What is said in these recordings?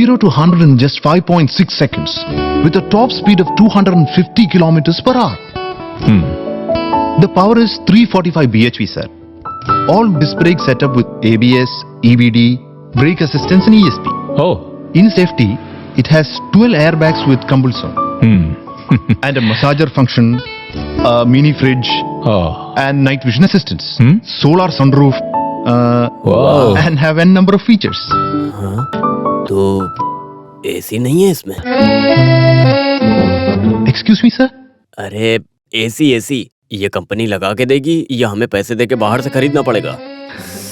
0 to 100 in just 5.6 seconds with a top speed of 250 kilometers per hour. The power is 345 bhp, sir. All disc brake setup with ABS, EBD, brake assistance and ESP. Oh. In safety, it has 12 airbags with compulsion and a massager function, a mini fridge Oh. and night vision assistance, solar sunroof, Wow. and have n number of features. हाँ, तो AC नहीं है इसमें? Excuse me, sir? अरे AC ये company लगा के देगी या हमें पैसे देके बाहर से खरीदना पड़ेगा?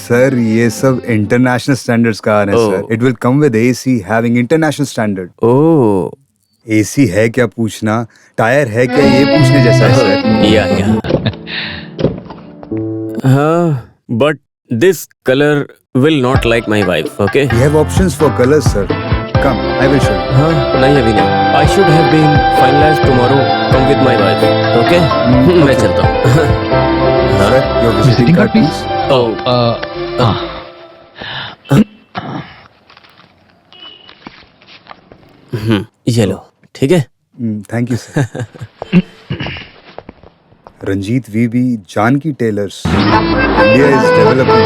सर ये सब इंटरनेशनल स्टैंडर्ड्स का आ रहा है sir. It will come with AC having international standard. Oh, AC है क्या पूछना, टायर है क्या ये पूछने जैसा है सर. या हाँ, but this colour will not like my wife. Okay. We have options for colours sir. Come, I will show. हाँ, नहीं अभी नहीं. I should have been finalized tomorrow. Come with my wife. Okay, मैं चलता हूँ. Sir your visiting card please. ये लो. ठीक है. Thank you sir. Ranjit V B, Janaki tailors. India is developing.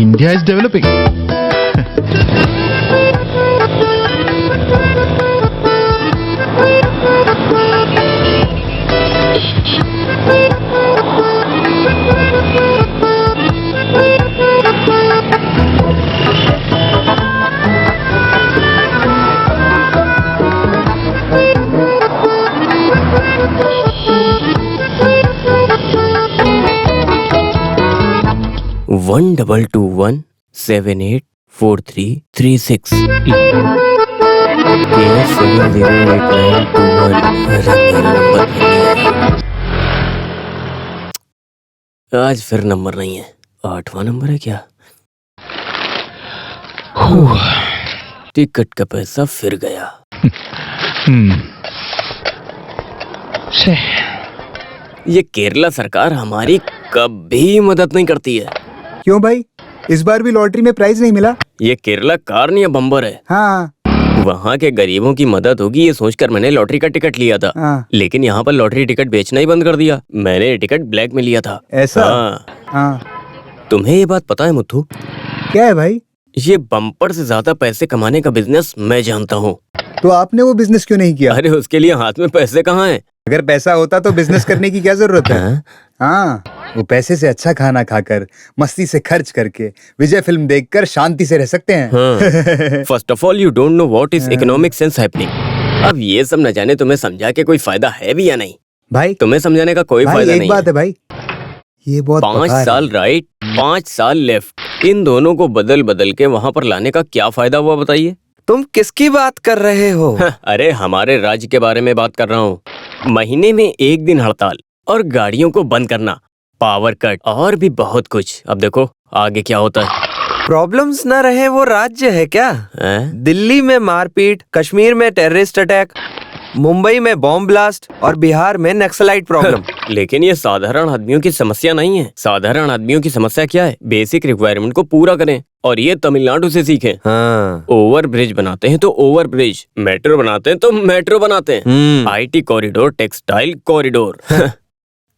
India is developing. One 12217843336 आज फिर नंबर नहीं है. 8वां नंबर है क्या? टिकट का पैसा फिर गया. ये केरला सरकार हमारी कभी मदद नहीं करती है. क्यों भाई, इस बार भी लॉटरी में प्राइज नहीं मिला? ये केरला कार नहीं है, बम्बर है. हाँ. वहाँ के गरीबों की मदद होगी ये सोचकर मैंने लॉटरी का टिकट लिया था. हाँ. लेकिन यहाँ पर लॉटरी टिकट बेचना ही बंद कर दिया. मैंने ये टिकट ब्लैक में लिया था. ऐसा? हाँ. हाँ. तुम्हें ये बात पता है मुथु? क्या है भाई? ये बम्पर से ज्यादा पैसे कमाने का बिजनेस मैं जानता हूँ. तो आपने वो बिजनेस क्यों नहीं किया? अरे उसके लिए हाथ में पैसे कहाँ हैं? अगर पैसा होता तो बिजनेस करने की क्या जरूरत है? हाँ, वो पैसे से अच्छा खाना खाकर, मस्ती से खर्च करके, विजय फिल्म देखकर शांति से रह सकते हैं. First of all you don't know what is economic sense happening. अब ये सब न जाने तुम्हें समझा के कोई फायदा है भी या नहीं. भाई तुम्हें समझाने का कोई फायदा नहीं. एक बात है भाई, ये बहुत 5 साल राइट, 5 साल लेफ्ट, इन दोनों को बदल बदल के वहाँ पर लाने का क्या फायदा हुआ बताइए? तुम किसकी बात कर रहे हो? अरे हमारे राज्य के बारे में बात कर रहा हूँ. महीने में 1 दिन हड़ताल और गाड़ियों को बंद करना, पावर कट और भी बहुत कुछ. अब देखो आगे क्या होता है. प्रॉब्लम्स न रहे वो राज्य है क्या? दिल्ली में मारपीट, कश्मीर में टेररिस्ट अटैक, मुंबई में बॉम्ब ब्लास्ट और बिहार में नक्सलाइट प्रॉब्लम. लेकिन ये साधारण आदमियों की समस्या नहीं है. साधारण आदमियों की समस्या क्या है? बेसिक रिक्वायरमेंट को पूरा करें. और ये तमिलनाडु से सीखें. हाँ. ओवर ब्रिज बनाते हैं तो ओवर ब्रिज, मेट्रो बनाते हैं तो मेट्रो बनाते हैं. IT corridor, textile corridor.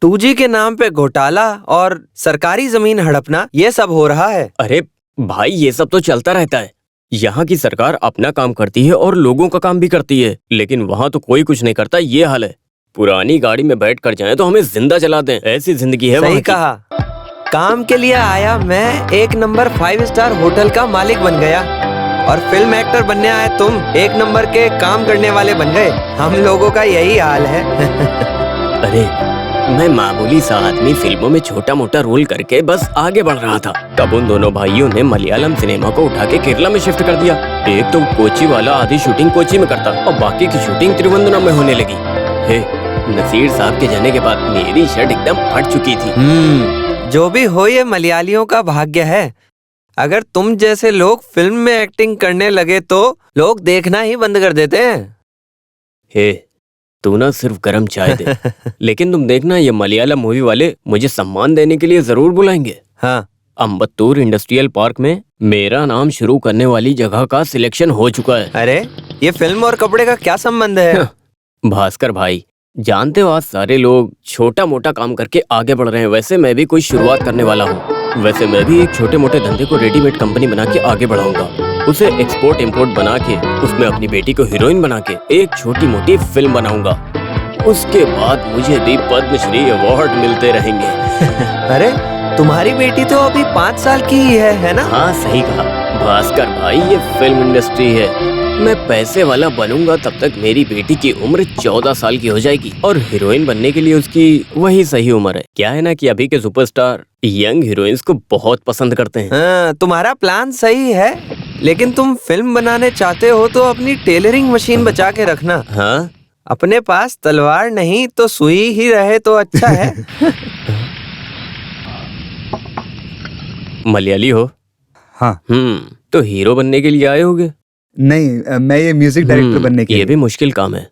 2G के नाम पे घोटाला और सरकारी जमीन हड़पना, ये सब हो रहा है. अरे भाई ये सब तो चलता रहता है. यहाँ की सरकार अपना काम करती है और लोगों का काम भी करती है, लेकिन वहाँ तो कोई कुछ नहीं करता. ये हाल है. पुरानी गाड़ी में बैठ कर जाए तो हमें जिंदा जला दें, ऐसी जिंदगी है. सही कहा. काम के लिए आया मैं, 1 नंबर 5 स्टार होटल का मालिक बन गया. और फिल्म एक्टर बनने आए तुम, 1 नंबर के काम करने वाले बन गए. हम लोगों का यही हाल है. अरे मैं मामूली सा आदमी फिल्मों में छोटा मोटा रोल करके बस आगे बढ़ रहा था. तब उन दोनों भाइयों ने मलयालम सिनेमा को उठा के केरला में शिफ्ट कर दिया. एक तो कोची वाला आधी शूटिंग कोची में करता और बाकी की शूटिंग त्रिवेंद्रम में होने लगी. हे, नसीर साहब के जाने के बाद मेरी शर्ट एकदम फट चुकी थी. जो भी हो ये मलयालियों का भाग्य है. अगर तुम जैसे लोग फिल्म में एक्टिंग करने लगे तो लोग देखना ही बंद कर देते हैं. हे, तू ना सिर्फ गरम चाय दे। लेकिन तुम देखना, ये मलयालम मूवी वाले मुझे सम्मान देने के लिए जरूर बुलाएंगे। हाँ, अम्बत्तूर इंडस्ट्रियल पार्क में मेरा नाम शुरू करने वाली जगह का सिलेक्शन हो चुका है। अरे ये फिल्म और कपड़े का क्या संबंध है? भास्कर भाई, जानते हो आज सारे लोग छोटा मोटा काम करके आगे बढ़ रहे हैं, वैसे मैं भी कोई शुरुआत करने वाला हूँ। वैसे मैं भी एक छोटे मोटे धंधे को रेडीमेड कंपनी बना के आगे बढ़ाऊंगा, उसे एक्सपोर्ट इम्पोर्ट बना के उसमें अपनी बेटी को हीरोइन बना के एक छोटी मोटी फिल्म बनाऊंगा। उसके बाद मुझे भी पद्मश्री अवार्ड मिलते रहेंगे। अरे तुम्हारी बेटी तो अभी 5 साल की ही है ना? हाँ सही कहा भास्कर भाई, ये फिल्म इंडस्ट्री है। मैं पैसे वाला बनूंगा तब तक मेरी बेटी की उम्र 14 साल की हो जाएगी और हीरोइन बनने के लिए उसकी वही सही उम्र है। क्या है ना कि अभी के सुपरस्टार यंग हीरोइंस को बहुत पसंद करते हैं। हाँ, तुम्हारा प्लान सही है, लेकिन तुम फिल्म बनाने चाहते हो तो अपनी टेलरिंग मशीन बचा के रखना। हाँ, अपने पास तलवार नहीं तो सुई ही रहे तो अच्छा है। मलयाली हो? हाँ। तो हीरो बनने के लिए आए होगे? नहीं, मैं ये म्यूजिक डायरेक्टर बनने के ये लिए। भी मुश्किल काम है।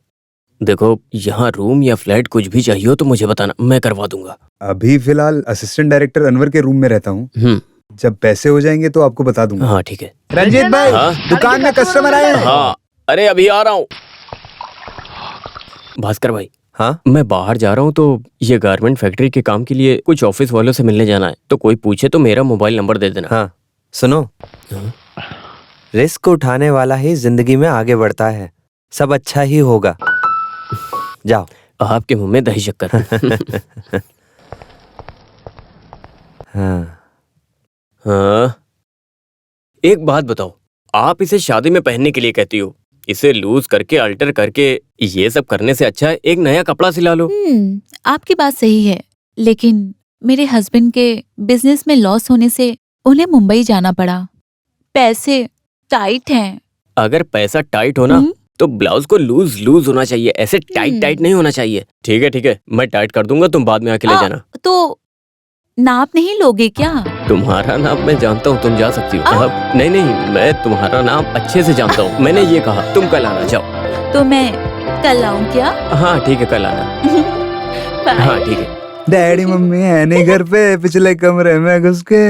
देखो, यहाँ रूम या फ्लैट कुछ भी चाहिए हो तो मुझे बताना, मैं करवा दूंगा। अभी फिलहाल असिस्टेंट डायरेक्टर अनवर के रूम में रहता हूँ। जब पैसे हो जाएंगे तो आपको बता दूंगा। हाँ ठीक है। रंजीत भाई, हाँ? दुकान में कस्टमर आए हैं। हाँ, अरे अभी आ रहा हूँ। भास्कर भाई, हाँ, मैं बाहर जा रहा हूँ तो ये गारमेंट फैक्ट्री के काम के लिए कुछ ऑफिस वालों से मिलने जाना है, तो कोई पूछे तो मेरा मोबाइल नंबर दे देना। हाँ, सुनो, रिस्क उठाने वाला ही जिंदगी में आगे बढ़ता है। सब अच्छा ही होगा। जाओ। आपके मुंह में दही शक्कर। हाँ। हाँ, एक बात बताओ, आप इसे शादी में पहनने के लिए कहती हो, इसे लूज करके अल्टर करके ये सब करने से अच्छा है एक नया कपड़ा सिला लो। आपकी बात सही है, लेकिन मेरे हस्बैंड के बिजनेस में लॉस होने से उन्हें मुंबई जाना पड़ा। पैसे टाइट हैं। अगर पैसा टाइट हो ना तो ब्लाउज को लूज लूज होना चाहिए, ऐसे टाइट टाइट नहीं होना चाहिए। ठीक है, मैं टाइट कर दूंगा, तुम बाद में आके ले जाना। तो नाप नहीं लोगे क्या? तुम्हारा नाप मैं जानता हूँ, तुम जा सकती हो। नहीं, मैं तुम्हारा नाप अच्छे से जानता हूँ। मैंने ये कहा तुम कल आना। जाओ। तो मैं कल आऊँ क्या? हाँ ठीक है, कल आना। हाँ ठीक है। डैडी मम्मी है नहीं घर पे, पिछले कमरे में घुस के।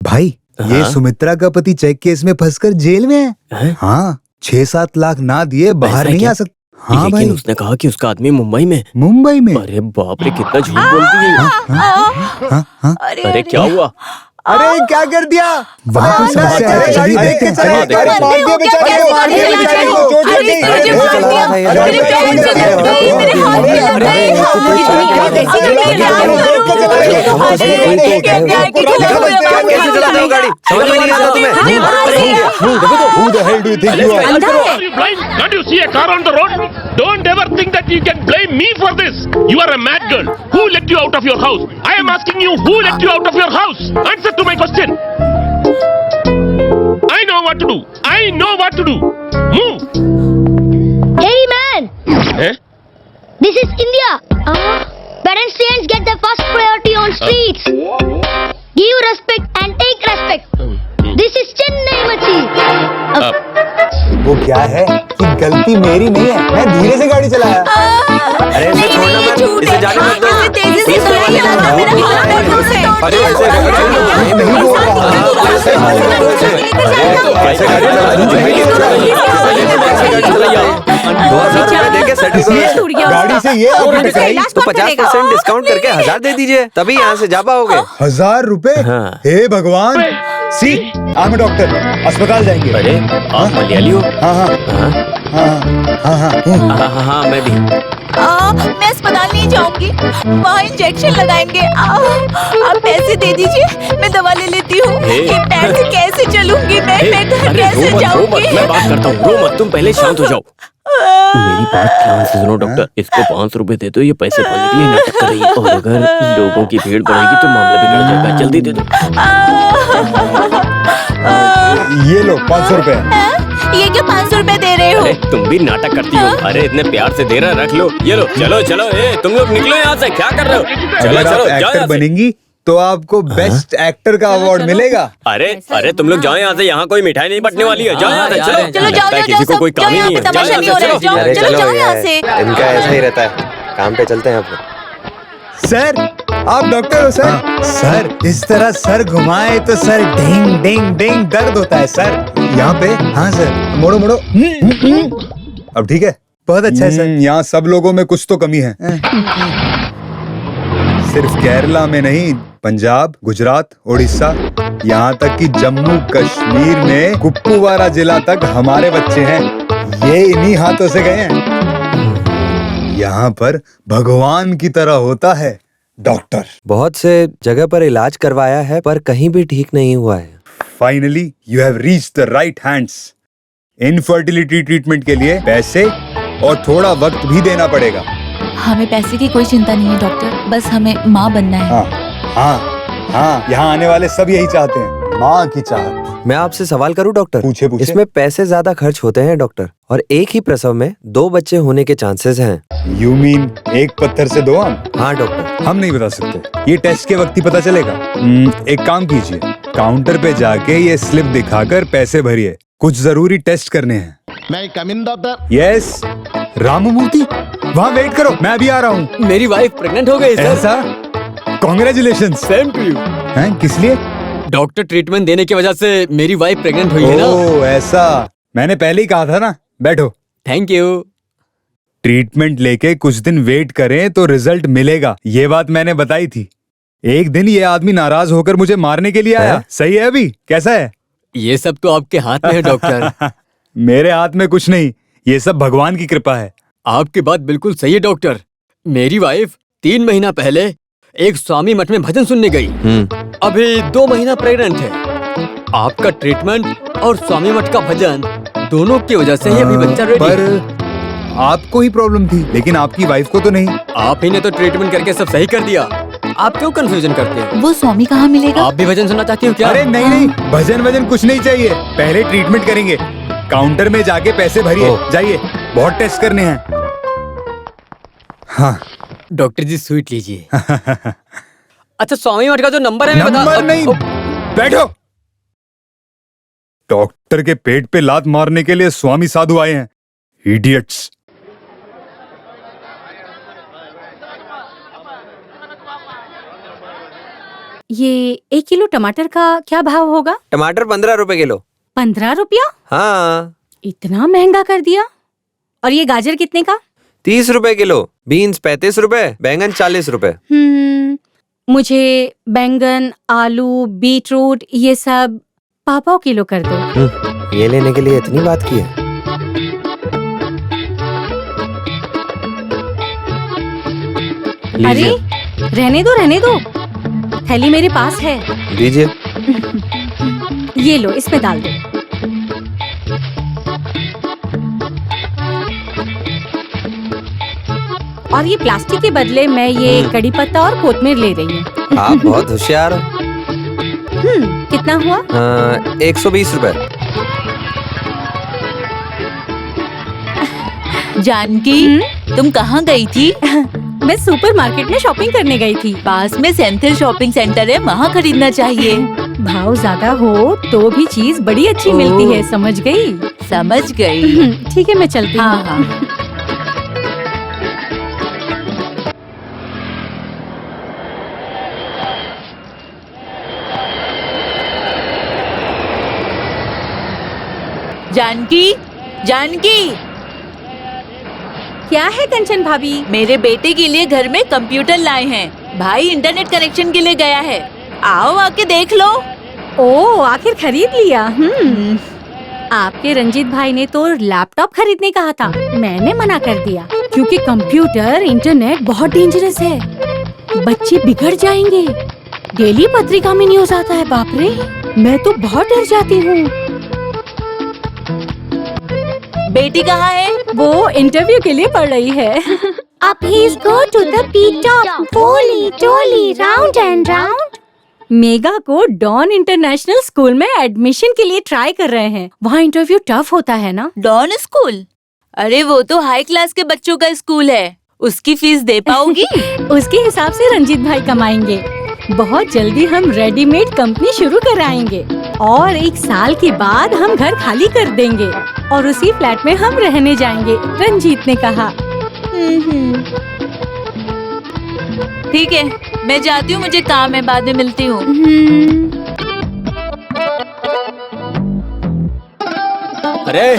भाई, ये हाँ? सुमित्रा का पति चेक केस में फंसकर जेल में है। हाँ, 6-7 लाख ना दिए बाहर नहीं आ सकता। हाँ लेकिन भाई, उसने कहा कि उसका आदमी मुंबई में। मुंबई में। अरे बाप रे, कितना झूठ बोलती है। हाँ? अरे क्या हुआ? अरे क्या कर दिया? वहाँ कोई समस्या है? गाड़ी देख के चला। हाँ, देखो। अरे मार दिया बेचारे को, मार दिया बेचारे को, चोट लग गई। अरे मुझे मार दिया, मेरे पैर से लग गई, मेरे हाथ में लग गई। कैसे चलाते हो गाड़ी? समझ में नहीं आता तुम्हें? Who the hell do you think you are? Are you blind? Can't you see a car on the road? Don't ever think that you can blame me for this. You are a mad girl. Who let you out of your house? I am asking you, who let you out of your house? Answer to my question. I know what to do. I know what to do. Move. Hey man! Eh? This is India. Pedestrians get the first priority on streets. Give respect and take respect. This is Chennai Machi. वो क्या है कि गलती मेरी नहीं है, मैं धीरे से गाड़ी चलाया। अरे इसे छोड़ना मत, इसे जाने मत दो। अरे ऐसे नहीं बोल रहा। गाड़ी से ये आपने टकराई तो 50% डिस्काउंट करके 1000 दे दीजिए, तभी यहाँ से जा पाओगे। 1000 रुपए? हाँ। हे भगवान। सी, आई एम डॉक्टर, अस्पताल जाएंगे। अरे आप मलयाली हो? हाँ हाँ हाँ हाँ हाँ हाँ। हाँ, मैं भी। मैं अस्पताल नहीं जाऊंगी, वहाँ इंजेक्शन लगाएंगे। आप पैसे दे दीजिए, मैं दवा ले लेती हूँ। ये पैर से कैसे चलूंगी मैं घर अरे कैसे रो मत, जाऊंगी? मैं बात करता हूँ, रो मत, तुम पहले शांत हो जाओ। मेरी बात ध्यान से सुनो डॉक्टर, इसको 500 रुपए दे दो, ये पैसे पाने के लिए नाटक कर रही है, और अगर लोगों की भीड़ बढ़ेगी तो मामला बिगड़ जाएगा। जल्दी दे दो। ये लो 500 रुपए। ये क्या 500 रुपए दे रहे हो? अरे तुम भी नाटक करती हो। अरे इतने प्यार से दे रहा, रख लो। ये लो, चलो चलो, तुम लोग निकलो यहाँ से, क्या कर रहे हो? चलो अगर आप चलो, जाओ एक्टर यहाँ से। बनेंगी तो आपको बेस्ट एक्टर का अवार्ड मिलेगा। अरे अरे तुम लोग जाओ यहाँ से, यहाँ कोई मिठाई नहीं बटने वाली है। जाओ यहाँ से, चलो चलो जाओ लगता है जाओ किसी को जाओ कोई सब, काम ही जाओ, नहीं यहाँ है। पे तमाशा नहीं हो रहा है। जाओ अरे चलो जाओ यहाँ ये से। इनका ऐसा ही रहता है, काम पे चलते हैं आप लोग। सर आप डॉक्टर हो सर? सर इस तरह सर घुमाए तो सर डिंग डिंग डिंग दर्द होता है सर यहाँ पे। हाँ सर मोड़ो मोड़ो। अब ठीक है, बहुत अच्छा है सर। यहाँ सब लोगों में कुछ तो कमी है। सिर्फ केरला में नहीं, पंजाब, गुजरात, उड़ीसा, यहाँ तक कि जम्मू कश्मीर में कुपवारा जिला तक हमारे बच्चे हैं। ये इन्हीं हाथों से गए हैं। यहाँ पर भगवान की तरह होता है डॉक्टर। बहुत से जगह पर इलाज करवाया है पर कहीं भी ठीक नहीं हुआ है। Finally you have reached the right hands. Infertility treatment के लिए पैसे और थोड़ा वक्त भी देना पड़ेगा। हमें पैसे की कोई चिंता नहीं है डॉक्टर, बस हमें माँ बनना है। हाँ हाँ हाँ, यहाँ आने वाले सब यही चाहते हैं, माँ की चाहत। मैं आपसे सवाल करूं डॉक्टर? पूछे पूछे। इसमें पैसे ज्यादा खर्च होते हैं डॉक्टर, और एक ही प्रसव में 2 बच्चे होने के चांसेस हैं। यू मीन एक पत्थर से 2 आम? हाँ डॉक्टर। हम नहीं बता सकते, ये टेस्ट के वक्त ही पता चलेगा। एक काम कीजिए, काउंटर पे जाके ये स्लिप दिखाकर पैसे भरिए, कुछ जरूरी टेस्ट करने हैं। मैं कम इन डॉक्टर? यस राममूर्ति, वहाँ वेट करो, मैं अभी आ रहा हूँ। मेरी वाइफ प्रेग्नेंट हो गई सर। ऐसा? कॉन्ग्रेचुलेशंस। Same to you. हैं, किस लिए? डॉक्टर ट्रीटमेंट देने की वजह से मेरी वाइफ प्रेग्नेंट हुई है ना। ओह ऐसा, मैंने पहले ही कहा था ना। बैठो। Thank you. ट्रीटमेंट लेके कुछ दिन वेट करें तो रिजल्ट मिलेगा, ये बात मैंने बताई थी। एक दिन ये आदमी नाराज होकर मुझे मारने के लिए आया। सही है अभी? कैसा है? ये सब तो आपके हाथ में है डॉक्टर। मेरे हाथ में कुछ नहीं, ये सब भगवान की कृपा है। आपकी बात बिल्कुल सही है डॉक्टर। मेरी वाइफ 3 महीना पहले एक स्वामी मठ में भजन सुनने गई। अभी 2 महीना प्रेग्नेंट है। आपका ट्रीटमेंट और स्वामी मठ का भजन दोनों की वजह से ही अभी बच्चा रेडी है। पर आपको ही प्रॉब्लम थी, लेकिन आपकी वाइफ को तो नहीं। आप ही ने तो ट्रीटमेंट करके सब सही कर दिया। आप क्यों कंफ्यूजन करते हैं? वो स्वामी कहाँ मिलेगा? आप भी भजन सुनना चाहती हो क्या? अरे नहीं नहीं, भजन वजन कुछ नहीं चाहिए, पहले ट्रीटमेंट करेंगे। काउंटर में जाके पैसे भरिए, जाइए, बहुत टेस्ट करने हैं। हाँ डॉक्टर जी स्वीट लीजिए। अच्छा स्वामी मठ का जो नंबर है नंबर नहीं, बैठो। डॉक्टर के पेट पे लात मारने के लिए स्वामी साधु आए हैं, इडियट्स। ये 1 किलो टमाटर का क्या भाव होगा? टमाटर 15 रुपए किलो। 15 रुपया? हाँ। इतना महंगा कर दिया। और ये गाजर कितने का? 30 रुपए किलो। बीन्स 35 रुपए, बैंगन 40 रुपए। मुझे बैंगन, आलू, बीटरूट ये सब पाव किलो कर दो। ये लेने के लिए इतनी बात की है? अरे रहने दो, थैली मेरे पास है। दीजिए। ये लो, इसमें डाल दो। और ये प्लास्टिक के बदले मैं ये कड़ी पत्ता और कोतमीर ले रही हूँ। आप बहुत होशियार हो। कितना हुआ? 120 रुपए। जानकी, तुम कहाँ गई थी? मैं सुपरमार्केट में शॉपिंग करने गई थी। पास में सेंट्रल शॉपिंग सेंटर है, वहाँ खरीदना चाहिए। भाव ज्यादा हो तो भी चीज बड़ी अच्छी मिलती है, समझ गई? समझ गई। ठीक है, मैं चलती हूँ। हाँ। जानकी, जानकी, क्या है कंचन भाभी? मेरे बेटे के लिए घर में कंप्यूटर लाए हैं। भाई इंटरनेट कनेक्शन के लिए गया है, आओ आके देख लो। ओ, आखिर खरीद लिया। आपके रंजीत भाई ने तो लैपटॉप खरीदने कहा था, मैंने मना कर दिया क्योंकि कंप्यूटर इंटरनेट बहुत डेंजरस है, बच्चे बिगड़ जाएंगे। डेली पत्रिका में न्यूज आता है, बाप रे, मैं तो बहुत डर जाती हूँ। बेटी कहाँ है? वो इंटरव्यू के लिए पढ़ रही है। Up he's go to the peak top, folly, jolly, round and round. Mega को डॉन इंटरनेशनल स्कूल में एडमिशन के लिए ट्राई कर रहे हैं। वहाँ इंटरव्यू टफ होता है ना? Don school? अरे वो तो हाई क्लास के बच्चों का स्कूल है, उसकी फीस दे पाओगी? उसके हिसाब से रंजीत भाई कमाएंगे। बहुत जल्दी हम रेडीमेड कंपनी शुरू कराएंगे और 1 साल के बाद हम घर खाली कर देंगे और उसी फ्लैट में हम रहने जाएंगे, रंजीत ने कहा। ठीक है, मैं जाती हूँ, मुझे काम है, बाद में मिलती हूँ। अरे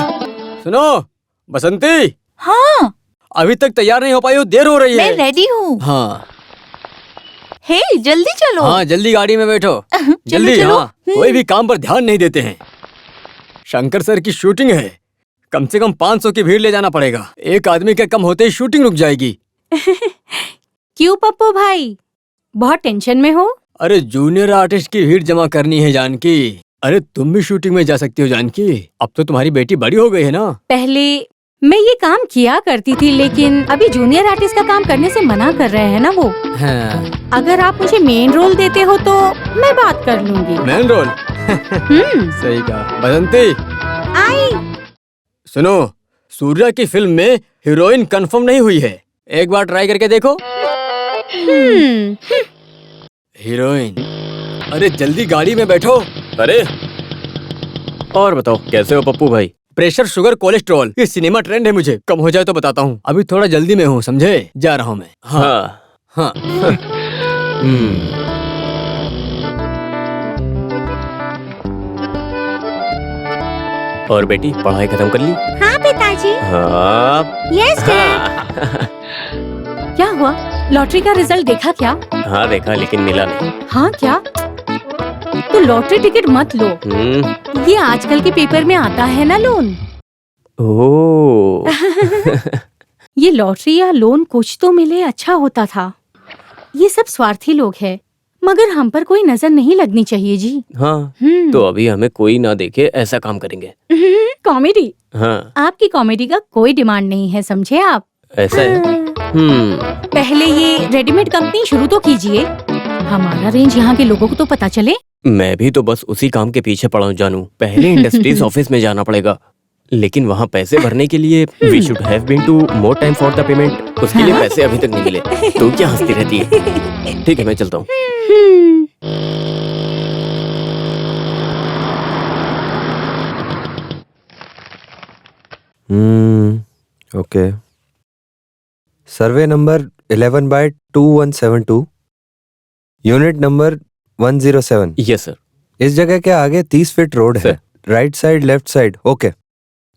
सुनो बसंती, हाँ अभी तक तैयार नहीं हो पाई हो, देर हो रही मैं है। रेडी हूँ। हाँ हे जल्दी चलो। हाँ, जल्दी गाड़ी में बैठो। जल्दी। चलो। हाँ, कोई भी काम पर ध्यान नहीं देते हैं। शंकर सर की शूटिंग है, कम से कम 500 की भीड़ ले जाना पड़ेगा। एक आदमी के कम होते ही शूटिंग रुक जाएगी। क्यों पप्पू भाई, बहुत टेंशन में हो? अरे जूनियर आर्टिस्ट की भीड़ जमा करनी है जानकी। अरे तुम भी शूटिंग में जा सकती हो जानकी, अब तो तुम्हारी बेटी बड़ी हो गई है ना। पहले मैं ये काम किया करती थी, लेकिन अभी जूनियर आर्टिस्ट का काम करने से मना कर रहे हैं ना वो। हाँ। अगर आप मुझे मेन रोल देते हो तो मैं बात कर लूंगी। Main role? सही कहा। बसंती आई। सुनो, सूर्या की फिल्म में हीरोइन कंफर्म नहीं हुई है, एक बार ट्राई करके देखो। हीरोइन? अरे जल्दी गाड़ी में बैठो। अरे और बताओ, कैसे हो पप्पू भाई? प्रेशर, शुगर, कोलेस्ट्रॉल, ये सिनेमा ट्रेंड है, मुझे कम हो जाए तो बताता हूँ। अभी थोड़ा जल्दी में हूँ, समझे? जा रहा हूँ मैं। हाँ हाँ। और बेटी, पढ़ाई खत्म कर ली? हाँ पिताजी। हाँ। Yes dad. क्या हुआ, लॉटरी का रिजल्ट देखा क्या? हाँ देखा, लेकिन मिला नहीं। हाँ क्या? तो लॉटरी टिकट मत लो, ये आजकल के पेपर में आता है ना लोन। ओह। ये लॉटरी या लोन कुछ तो मिले, अच्छा होता था। ये सब स्वार्थी लोग हैं, मगर हम पर कोई नजर नहीं लगनी चाहिए जी। हाँ, तो अभी हमें कोई ना देखे ऐसा काम करेंगे। कॉमेडी? हाँ। आपकी कॉमेडी का कोई डिमांड नहीं है, समझे आप? ऐसा है? पहले ये रेडीमेड कंपनी शुरू तो कीजिए, हमारा रेंज यहाँ के लोगों को तो पता चले। मैं भी तो बस उसी काम के पीछे पड़ा हूँ जानू। पहले इंडस्ट्रीज ऑफिस में जाना पड़ेगा, लेकिन वहाँ पैसे भरने के लिए we should have been two more time for the payment. उसके लिए पैसे अभी तक नहीं मिले। तो क्या हंसती रहती है? ठीक है, मैं चलता हूँ। Okay. Survey number 11/2172, unit number 107। Yes sir. इस जगह के आगे 30 फीट रोड है, right side, left side. Okay.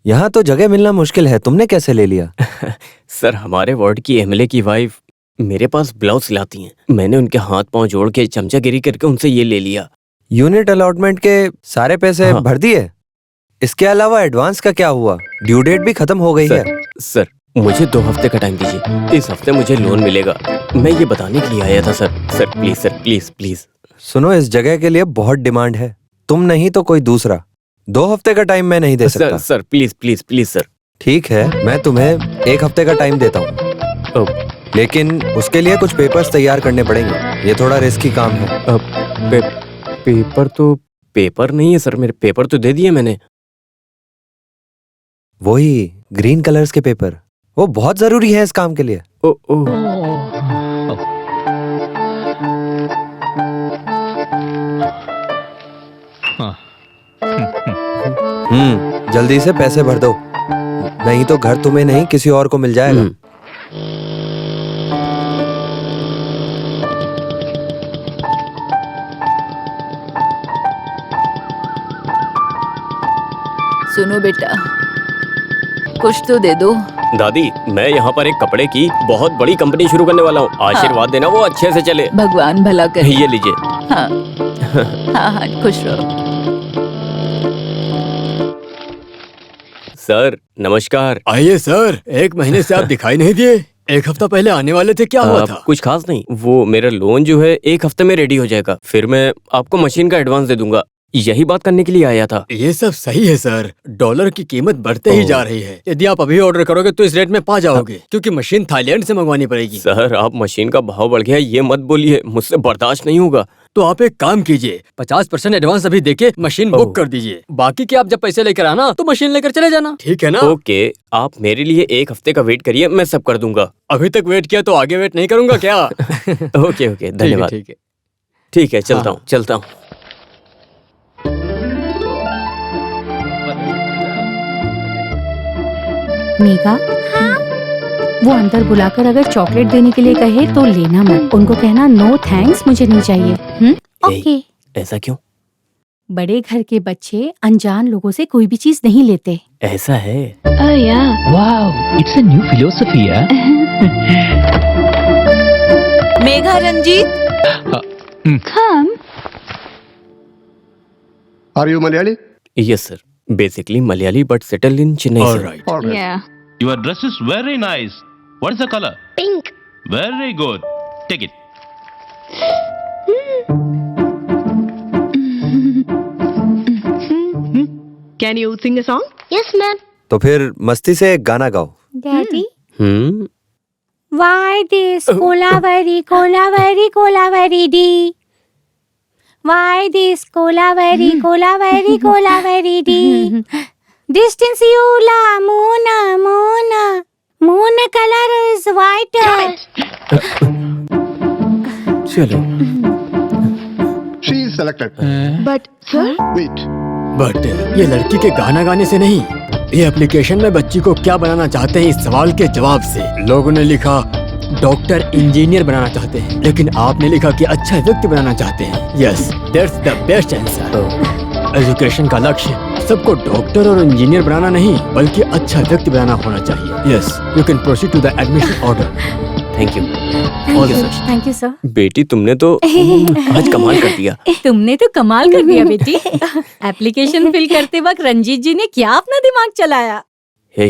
यहाँ तो जगह मिलना मुश्किल है, तुमने कैसे ले लिया? सर, हमारे वार्ड की एमएलए की वाइफ मेरे पास ब्लाउज सिलाती हैं, मैंने उनके हाथ पांव जोड़ के चमचागिरी करके उनसे ये ले लिया। यूनिट अलॉटमेंट के सारे पैसे भर दिए? इसके अलावा एडवांस का क्या हुआ? ड्यू डेट भी खत्म हो गई है। सर, मुझे 2 हफ्ते का टाइम दीजिए, इस हफ्ते मुझे लोन मिलेगा। मैं ये बताने के लिए आया था sir. Sir please, sir please please. सुनो, इस जगह के लिए बहुत डिमांड है, तुम नहीं तो कोई दूसरा। 2 हफ्ते का टाइम मैं नहीं दे सकता। Sir please please please sir. ठीक है, मैं तुम्हें 1 हफ्ते का टाइम देता हूँ, लेकिन उसके लिए कुछ पेपर्स तैयार करने पड़ेंगे। ये थोड़ा रिस्की काम है। पेपर नहीं है सर, मेरे पेपर तो दे दिए मैंने। वही ग्रीन कलर्स के पेपर, वो बहुत जरूरी है इस काम के लिए। जल्दी से पैसे भर दो, नहीं तो घर तुम्हें नहीं किसी और को मिल जाएगा। सुनो बेटा, कुछ तो दे दो। दादी, मैं यहाँ पर एक कपड़े की बहुत बड़ी कंपनी शुरू करने वाला हूँ, आशीर्वाद देना वो अच्छे से चले। भगवान भला करे। ये लीजिए। हाँ हाँ हाँ, खुश रहो। सर नमस्कार। आइए सर, 1 महीने से आप दिखाई नहीं दिए। 1 हफ्ता पहले आने वाले थे, क्या हुआ था? कुछ खास नहीं, वो मेरा लोन जो है 1 हफ्ते में रेडी हो जाएगा, फिर मैं आपको मशीन का एडवांस दे दूंगा। यही बात करने के लिए आया था। ये सब सही है सर, डॉलर की कीमत बढ़ते ही जा रही है। यदि आप अभी ऑर्डर करोगे तो इस रेट में पा जाओगे, क्योंकि मशीन थाईलैंड से मंगवानी पड़ेगी। सर, आप मशीन का भाव बढ़ गया ये मत बोलिए, मुझसे बर्दाश्त नहीं होगा। तो आप एक काम कीजिए, 50% एडवांस अभी देके मशीन बुक कर दीजिए, बाकी के आप जब पैसे लेकर आना तो मशीन लेकर चले जाना, ठीक है ना? ओके, आप मेरे लिए 1 हफ्ते का वेट करिए, मैं सब कर दूंगा। अभी तक वेट किया तो आगे वेट नहीं करूंगा क्या? ओके धन्यवाद। ठीक है। ठीक है, चलता हूँ चलता हूँ। मेघा, वो अंदर बुलाकर अगर चॉकलेट देने के लिए कहे तो लेना मत। उनको कहना नो थैंक्स, मुझे नहीं चाहिए। ओके। ऐसा क्यों? बड़े घर के बच्चे अनजान लोगों से कोई भी चीज नहीं लेते। ऐसा है? Wow, it's a new philosophy, yeah? Megha, Ranjit, Are you Malayali? Yes sir, basically Malayali but settle in Chennai sir. All right. All right. Your dress is very nice. What is the color? Pink. Very good. Take it. can you sing a song? Yes, ma'am. तो फिर मस्ती से गाना गाओ। Daddy, hmm. why this Kolaveri Kolaveri Kolaveri D? Why this Kolaveri Kolaveri Kolaveri D? Distance Yula, Mona, Mona color is white. चलो। She is selected. But sir, Wait. But ये लड़की के गाना गाने से नहीं, ये एप्लीकेशन में बच्ची को क्या बनाना चाहते हैं इस सवाल के जवाब से। लोगों ने लिखा डॉक्टर इंजीनियर बनाना चाहते हैं, लेकिन आपने लिखा कि अच्छा व्यक्ति बनाना चाहते हैं। Yes, that's the best answer. Education का लक्ष्य सबको डॉक्टर और इंजीनियर बनाना नहीं, बल्कि अच्छा व्यक्ति बनाना होना चाहिए। Yes, you can proceed to the admission order. Thank you. Thank you sir. बेटी तुमने तो आज कमाल कर दिया। तुमने तो कमाल कर दिया बेटी। एप्लीकेशन फिल करते वक्त रंजीत जी ने क्या अपना दिमाग चलाया। हे,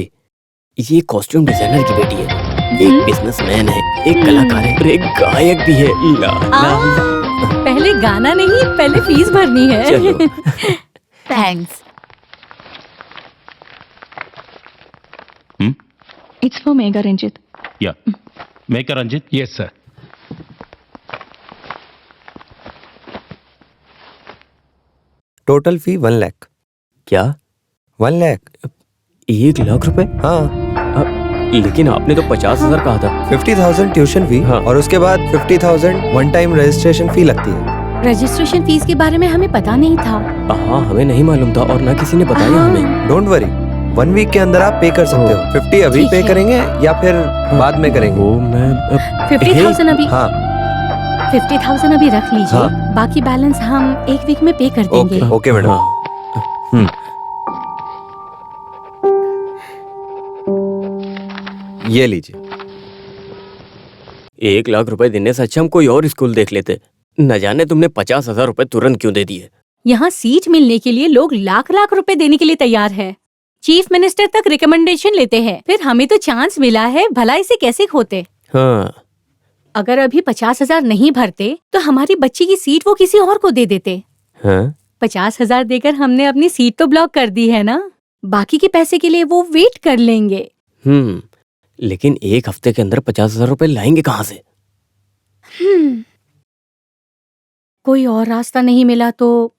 ये कॉस्ट्यूम डिजाइनर की बेटी है, एक बिजनेसमैन है, एक कलाकार है और एक गायक भी है। ला, ला, ला। पहले गाना नहीं, पहले फीस भरनी है। चलो। thanks. It's for Megha, Ranjit. Yeah. Make a Ranjit. Yes, sir. Total fee 1 lakh. क्या? 1 लाख? 1 लाख रुपए? हाँ। लेकिन आपने तो 50,000 कहा था। 50,000 ट्यूशन फी, हाँ। और उसके बाद 50,000 वन टाइम रजिस्ट्रेशन फी लगती है। रजिस्ट्रेशन फीस के बारे में हमें पता नहीं था। हाँ, हमें नहीं मालूम था और ना किसी ने बताया हमें। डोंट वरी, 1 वीक के अंदर आप पे कर सकते हो। 50 अभी ठीक पे है। करेंगे या फिर बाद में करेंगे? वो मैं 50,000 अभी। हाँ 50,000 अभी रख लीजिए। हाँ। बाकी बैलेंस हम 1 वीक में पे कर देंगे। Okay okay madam. हाँ। ये लीजिए। 1 लाख रुपए देने से अच्छा हम कोई और स्कूल देख लेते। न जाने तुमने 50,000 रुपए तुरंत क्यों दे दिए। यहाँ सीट मिलने के लिए लोग लाख लाख रुपए देने के लिए तैयार है। चीफ मिनिस्टर तक रिकमेंडेशन लेते हैं। फिर हमें तो चांस मिला है, भला इसे कैसे खोते। हाँ। अगर अभी 50,000 नहीं भरते तो हमारी बच्ची की सीट वो किसी और को दे देते। हाँ? 50,000 देकर हमने अपनी सीट तो ब्लॉक कर दी है ना। बाकी के पैसे के लिए वो वेट कर लेंगे। लेकिन 1 हफ्ते के अंदर 50,000 रुपए लाएंगे कहाँ से? कोई और रास्ता नहीं मिला तो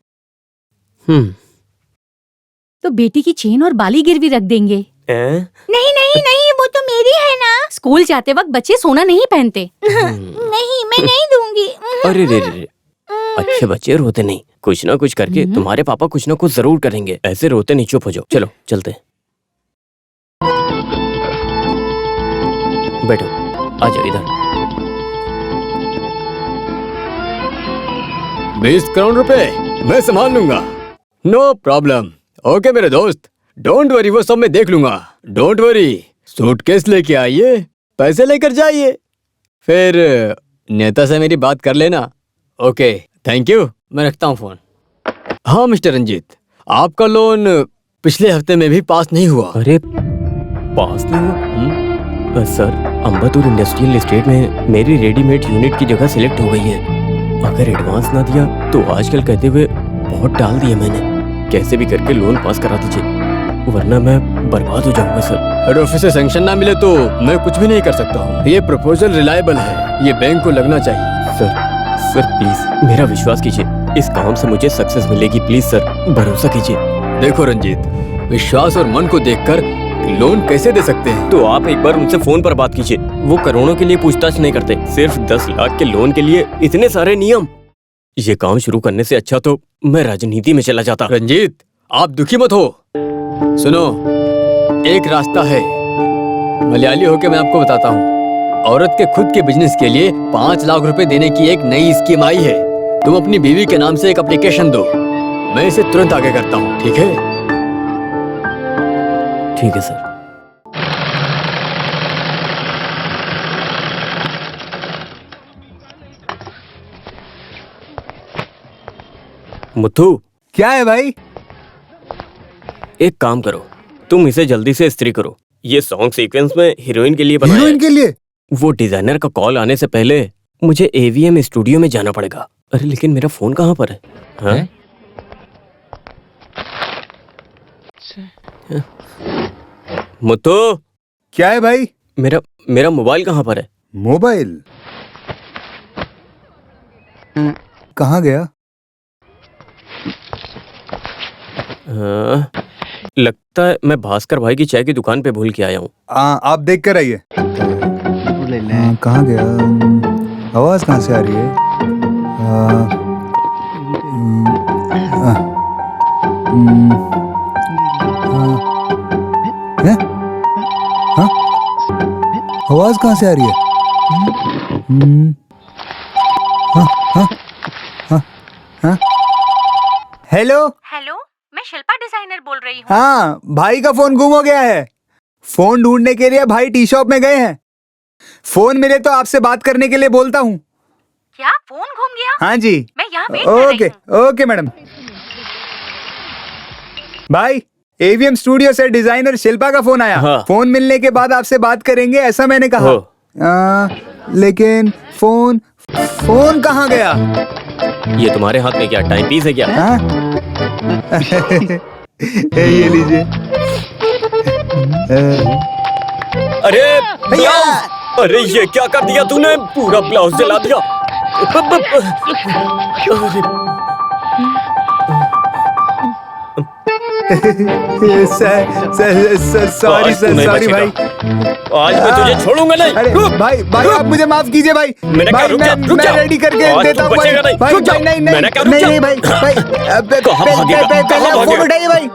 बेटी की चेन और बाली गिरवी रख देंगे। नहीं नहीं नहीं, वो तो मेरी है ना। स्कूल जाते वक्त बच्चे सोना नहीं पहनते। नहीं, मैं नहीं दूंगी। अरे रे, अच्छे बच्चे रोते नहीं। कुछ ना कुछ करके तुम्हारे पापा कुछ ना कुछ जरूर करेंगे। ऐसे रोते नहीं, चुप हो जाओ। चलो चलते। बैठो, आ जाओ इधर। 20 करोड़ रुपए मैं संभाल लूंगा, नो प्रॉब्लम। ओके मेरे दोस्त, डोंट वरी, वो सब मैं देख लूंगा। डोंट वरी, सूटकेस लेके आइए, पैसे लेकर जाइए, फिर नेता से मेरी बात कर लेना। ओके, थैंक यू, मैं रखता हूँ फोन। हाँ मिस्टर रंजीत, आपका लोन पिछले हफ्ते में भी पास नहीं हुआ। अरे पास नहीं हुआ? सर, अंबतूर इंडस्ट्रियल एस्टेट में मेरी रेडीमेड यूनिट की जगह सिलेक्ट हो गई है। अगर एडवांस ना दिया तो आजकल कहते हुए बहुत टाल दिया मैंने। कैसे भी करके लोन पास करा दीजिए, वरना मैं बर्बाद हो जाऊंगा सर। हेड ऑफिस से सैंक्शन ना मिले तो मैं कुछ भी नहीं कर सकता हूँ। ये प्रपोजल रिलायबल है, ये बैंक को लगना चाहिए। सर प्लीज मेरा विश्वास कीजिए, इस काम से मुझे सक्सेस मिलेगी। प्लीज सर, भरोसा कीजिए। देखो रंजीत, विश्वास और मन को देखकर लोन कैसे दे सकते हैं? तो आप एक बार उनसे फोन पर बात कीजिए। वो करोड़ों के लिए पूछताछ नहीं करते, सिर्फ 10 लाख के लोन के लिए इतने सारे नियम। ये काम शुरू करने से अच्छा तो मैं राजनीति में चला जाता। रंजीत, आप दुखी मत हो। सुनो, एक रास्ता है, मलयाली होके मैं आपको बताता हूँ। औरत के खुद के बिजनेस के लिए 5 लाख रुपए देने की एक नई स्कीम आई है। तुम अपनी बीवी के नाम से एक एप्लीकेशन दो, मैं इसे तुरंत आगे करता हूँ। ठीक है? ठीक है सर। मुथु, क्या है भाई? एक काम करो, तुम इसे जल्दी से इस्त्री करो। ये सॉन्ग सीक्वेंस में हीरोइन के लिए बनाया है। हीरोइन के लिए? वो डिजाइनर का कॉल आने से पहले मुझे AVM स्टूडियो में जाना पड़ेगा। अरे लेकिन मेरा फोन कहाँ पर है? हाँ? मुत्तू, क्या है भाई? मेरा मोबाइल कहाँ पर है? मोबाइल कहाँ गया? हाँ, लगता है मैं भास्कर भाई की चाय की दुकान पे भूल के आया हूँ। आप देख कर आइए। कहाँ गया? आवाज कहाँ से आ रही है? आवाज कहाँ से आ रही है? हेलो हेलो, मैं शिल्पा डिजाइनर बोल रही हूँ। हाँ, भाई का फोन गुम हो गया है। फोन ढूंढने के लिए भाई टी शॉप में गए हैं। फोन मिले तो आपसे बात करने के लिए बोलता हूँ। क्या फोन घूम गया? हाँ जी। मैं यहाँ वेट कर रही हूँ। Okay madam. भाई, AVM स्टूडियो से डिजाइनर शिल्पा का फोन आया। हाँ। फोन मिलने के बाद आपसे बात करेंगे ऐसा मैंने कहा। लेकिन फोन कहाँ गया? ये तुम्हारे हाथ में क्या टाइम पीस है क्या? हाँ? ये लीजिए। अरे ब्लाउज! अरे ये क्या कर दिया तूने? पूरा ब्लाउज जला दिया। सॉरी भाई। आज मैं तुझे छोड़ूंगा नहीं। अरे भाई आप मुझे माफ कीजिए भाई। मैंने कहा रुक जा, रुक जा। मैं रेडी करके आज देता तू हूँ बचेगा नहीं। भाई। रुक जा। मैंने कहा रुक जा। नहीं भाई कहाँ भागेगा? पहले कहाँ फोन उठाइए भाई।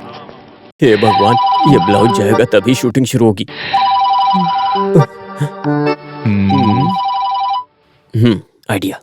हे भगवान, ये ब्लाउज जाएगा तभी शूटिंग शुरू होगी। आइडिया।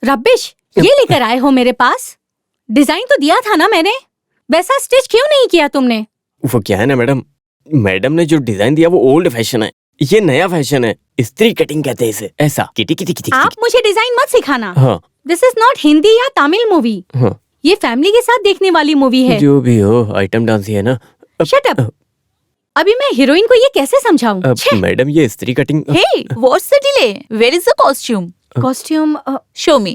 रबिश, ये लेकर आए हो मेरे पास? डिजाइन तो दिया था ना मैंने, वैसा स्टिच क्यों नहीं किया तुमने? वो क्या है ना मैडम ने जो डिजाइन दिया वो ओल्ड फैशन है, ये नया फैशन है। स्त्री कटिंग कहते हैं इसे। ऐसा किटी किटी किटी। आप मुझे डिजाइन मत सिखाना। हाँ। दिस इज नॉट हिंदी या तमिल मूवी। हाँ। ये फैमिली के साथ देखने वाली मूवी है। जो भी हो, आइटम डांस ही है ना। Shut up. अभी मैं हीरोइन को ये कैसे समझाऊं? मैडम ये स्त्री cutting. Hey, what's the delay? Where is the costume? Costume Show me.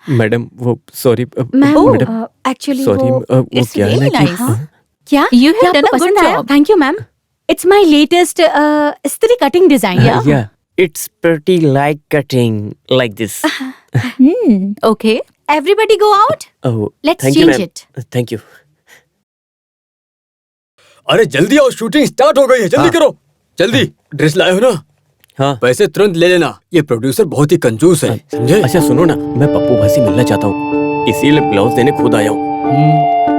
Madam वो सॉरी मैडम एक्चुअली सॉरी वो It's क्या है ना really कि nice. क्या You have क्या done आपको a good पसंद आया? job. Thank you ma'am. It's my latest स्त्री cutting design. yeah, it's pretty like cutting like this. Okay. Everybody go out. Oh, Let's thank you, change ma'am. it. Thank you. अरे जल्दी आओ, shooting start हो गई है। जल्दी करो, जल्दी। ड्रेस लाए हो ना? हाँ। पैसे तुरंत ले लेना, ये प्रोड्यूसर बहुत ही कंजूस है, समझे? अच्छा सुनो ना, मैं पप्पू भाई से मिलना चाहता हूँ, इसीलिए ब्लाउज देने खुद आया हूँ।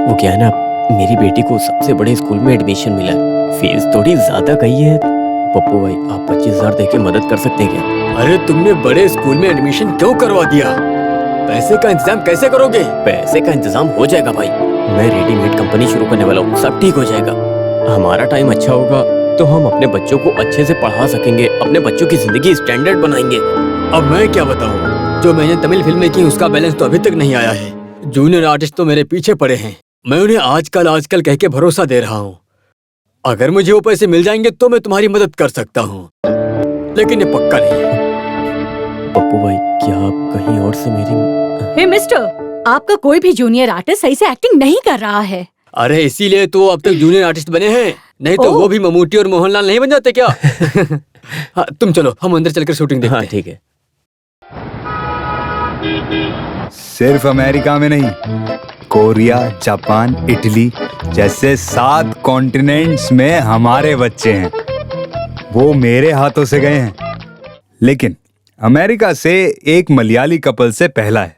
वो क्या है ना, मेरी बेटी को सबसे बड़े स्कूल में एडमिशन मिला है, फीस थोड़ी ज्यादा गई है। पप्पू भाई आप 25,000 देके मदद कर सकते हैं क्या? अरे तुमने बड़े स्कूल में एडमिशन क्यों करवा दिया? पैसे का इंतजाम कैसे करोगे? पैसे का इंतजाम हो जाएगा भाई, मैं रेडीमेड कंपनी शुरू करने वाला हूँ, सब ठीक हो जाएगा। हमारा टाइम अच्छा होगा तो हम अपने बच्चों को अच्छे से पढ़ा सकेंगे, अपने बच्चों की जिंदगी स्टैंडर्ड बनाएंगे। अब मैं क्या बताऊं? जो मैंने तमिल फिल्में की उसका बैलेंस तो अभी तक नहीं आया है। जूनियर आर्टिस्ट तो मेरे पीछे पड़े हैं। मैं उन्हें आजकल कह के भरोसा दे रहा हूँ। अगर मुझे वो पैसे मिल जाएंगे तो मैं तुम्हारी मदद कर सकता हूँ, लेकिन ये पक्का नहीं। पप्पू भाई, क्या आप कहीं और से मेरी... हे मिस्टर, आपका कोई भी जूनियर आर्टिस्ट सही से एक्टिंग नहीं कर रहा है। अरे इसीलिए तो अब तक जूनियर आर्टिस्ट बने हैं, नहीं तो वो भी ममूटी और मोहनलाल नहीं बन जाते क्या? हाँ, तुम चलो, हम अंदर चलकर शूटिंग देखते हैं। ठीक है। सिर्फ अमेरिका में नहीं, कोरिया, जापान, इटली जैसे 7 कॉन्टिनेंट्स में हमारे बच्चे हैं। वो मेरे हाथों से गए हैं, लेकिन अमेरिका से एक मलयाली कपल से पहला है।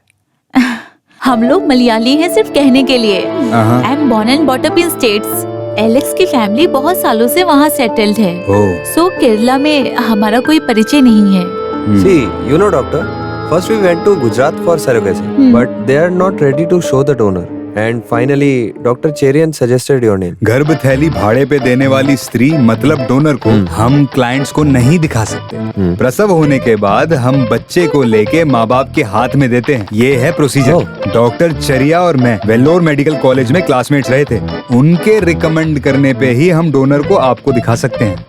हम लोग मलयाली हैं सिर्फ कहने के लिए। I am born and bought up in States. Alex की फैमिली बहुत सालों से वहाँ सेटल्ड है। सो केरला में हमारा कोई परिचय नहीं है। See, you know, doctor, first we went to Gujarat for surrogacy, but they are not ready to show the donor. And finally, Dr. Cherian suggested your name. गर्भ थैली भाड़े पे देने वाली स्त्री मतलब डोनर को हम क्लाइंट्स को नहीं दिखा सकते। प्रसव होने के बाद हम बच्चे को लेके माँ बाप के हाथ में देते हैं। ये है प्रोसीजर। डॉक्टर चरिया और मैं वेल्लोर मेडिकल कॉलेज में क्लासमेट्स रहे थे। उनके रिकमेंड करने पे ही हम डोनर को आपको दिखा सकते हैं।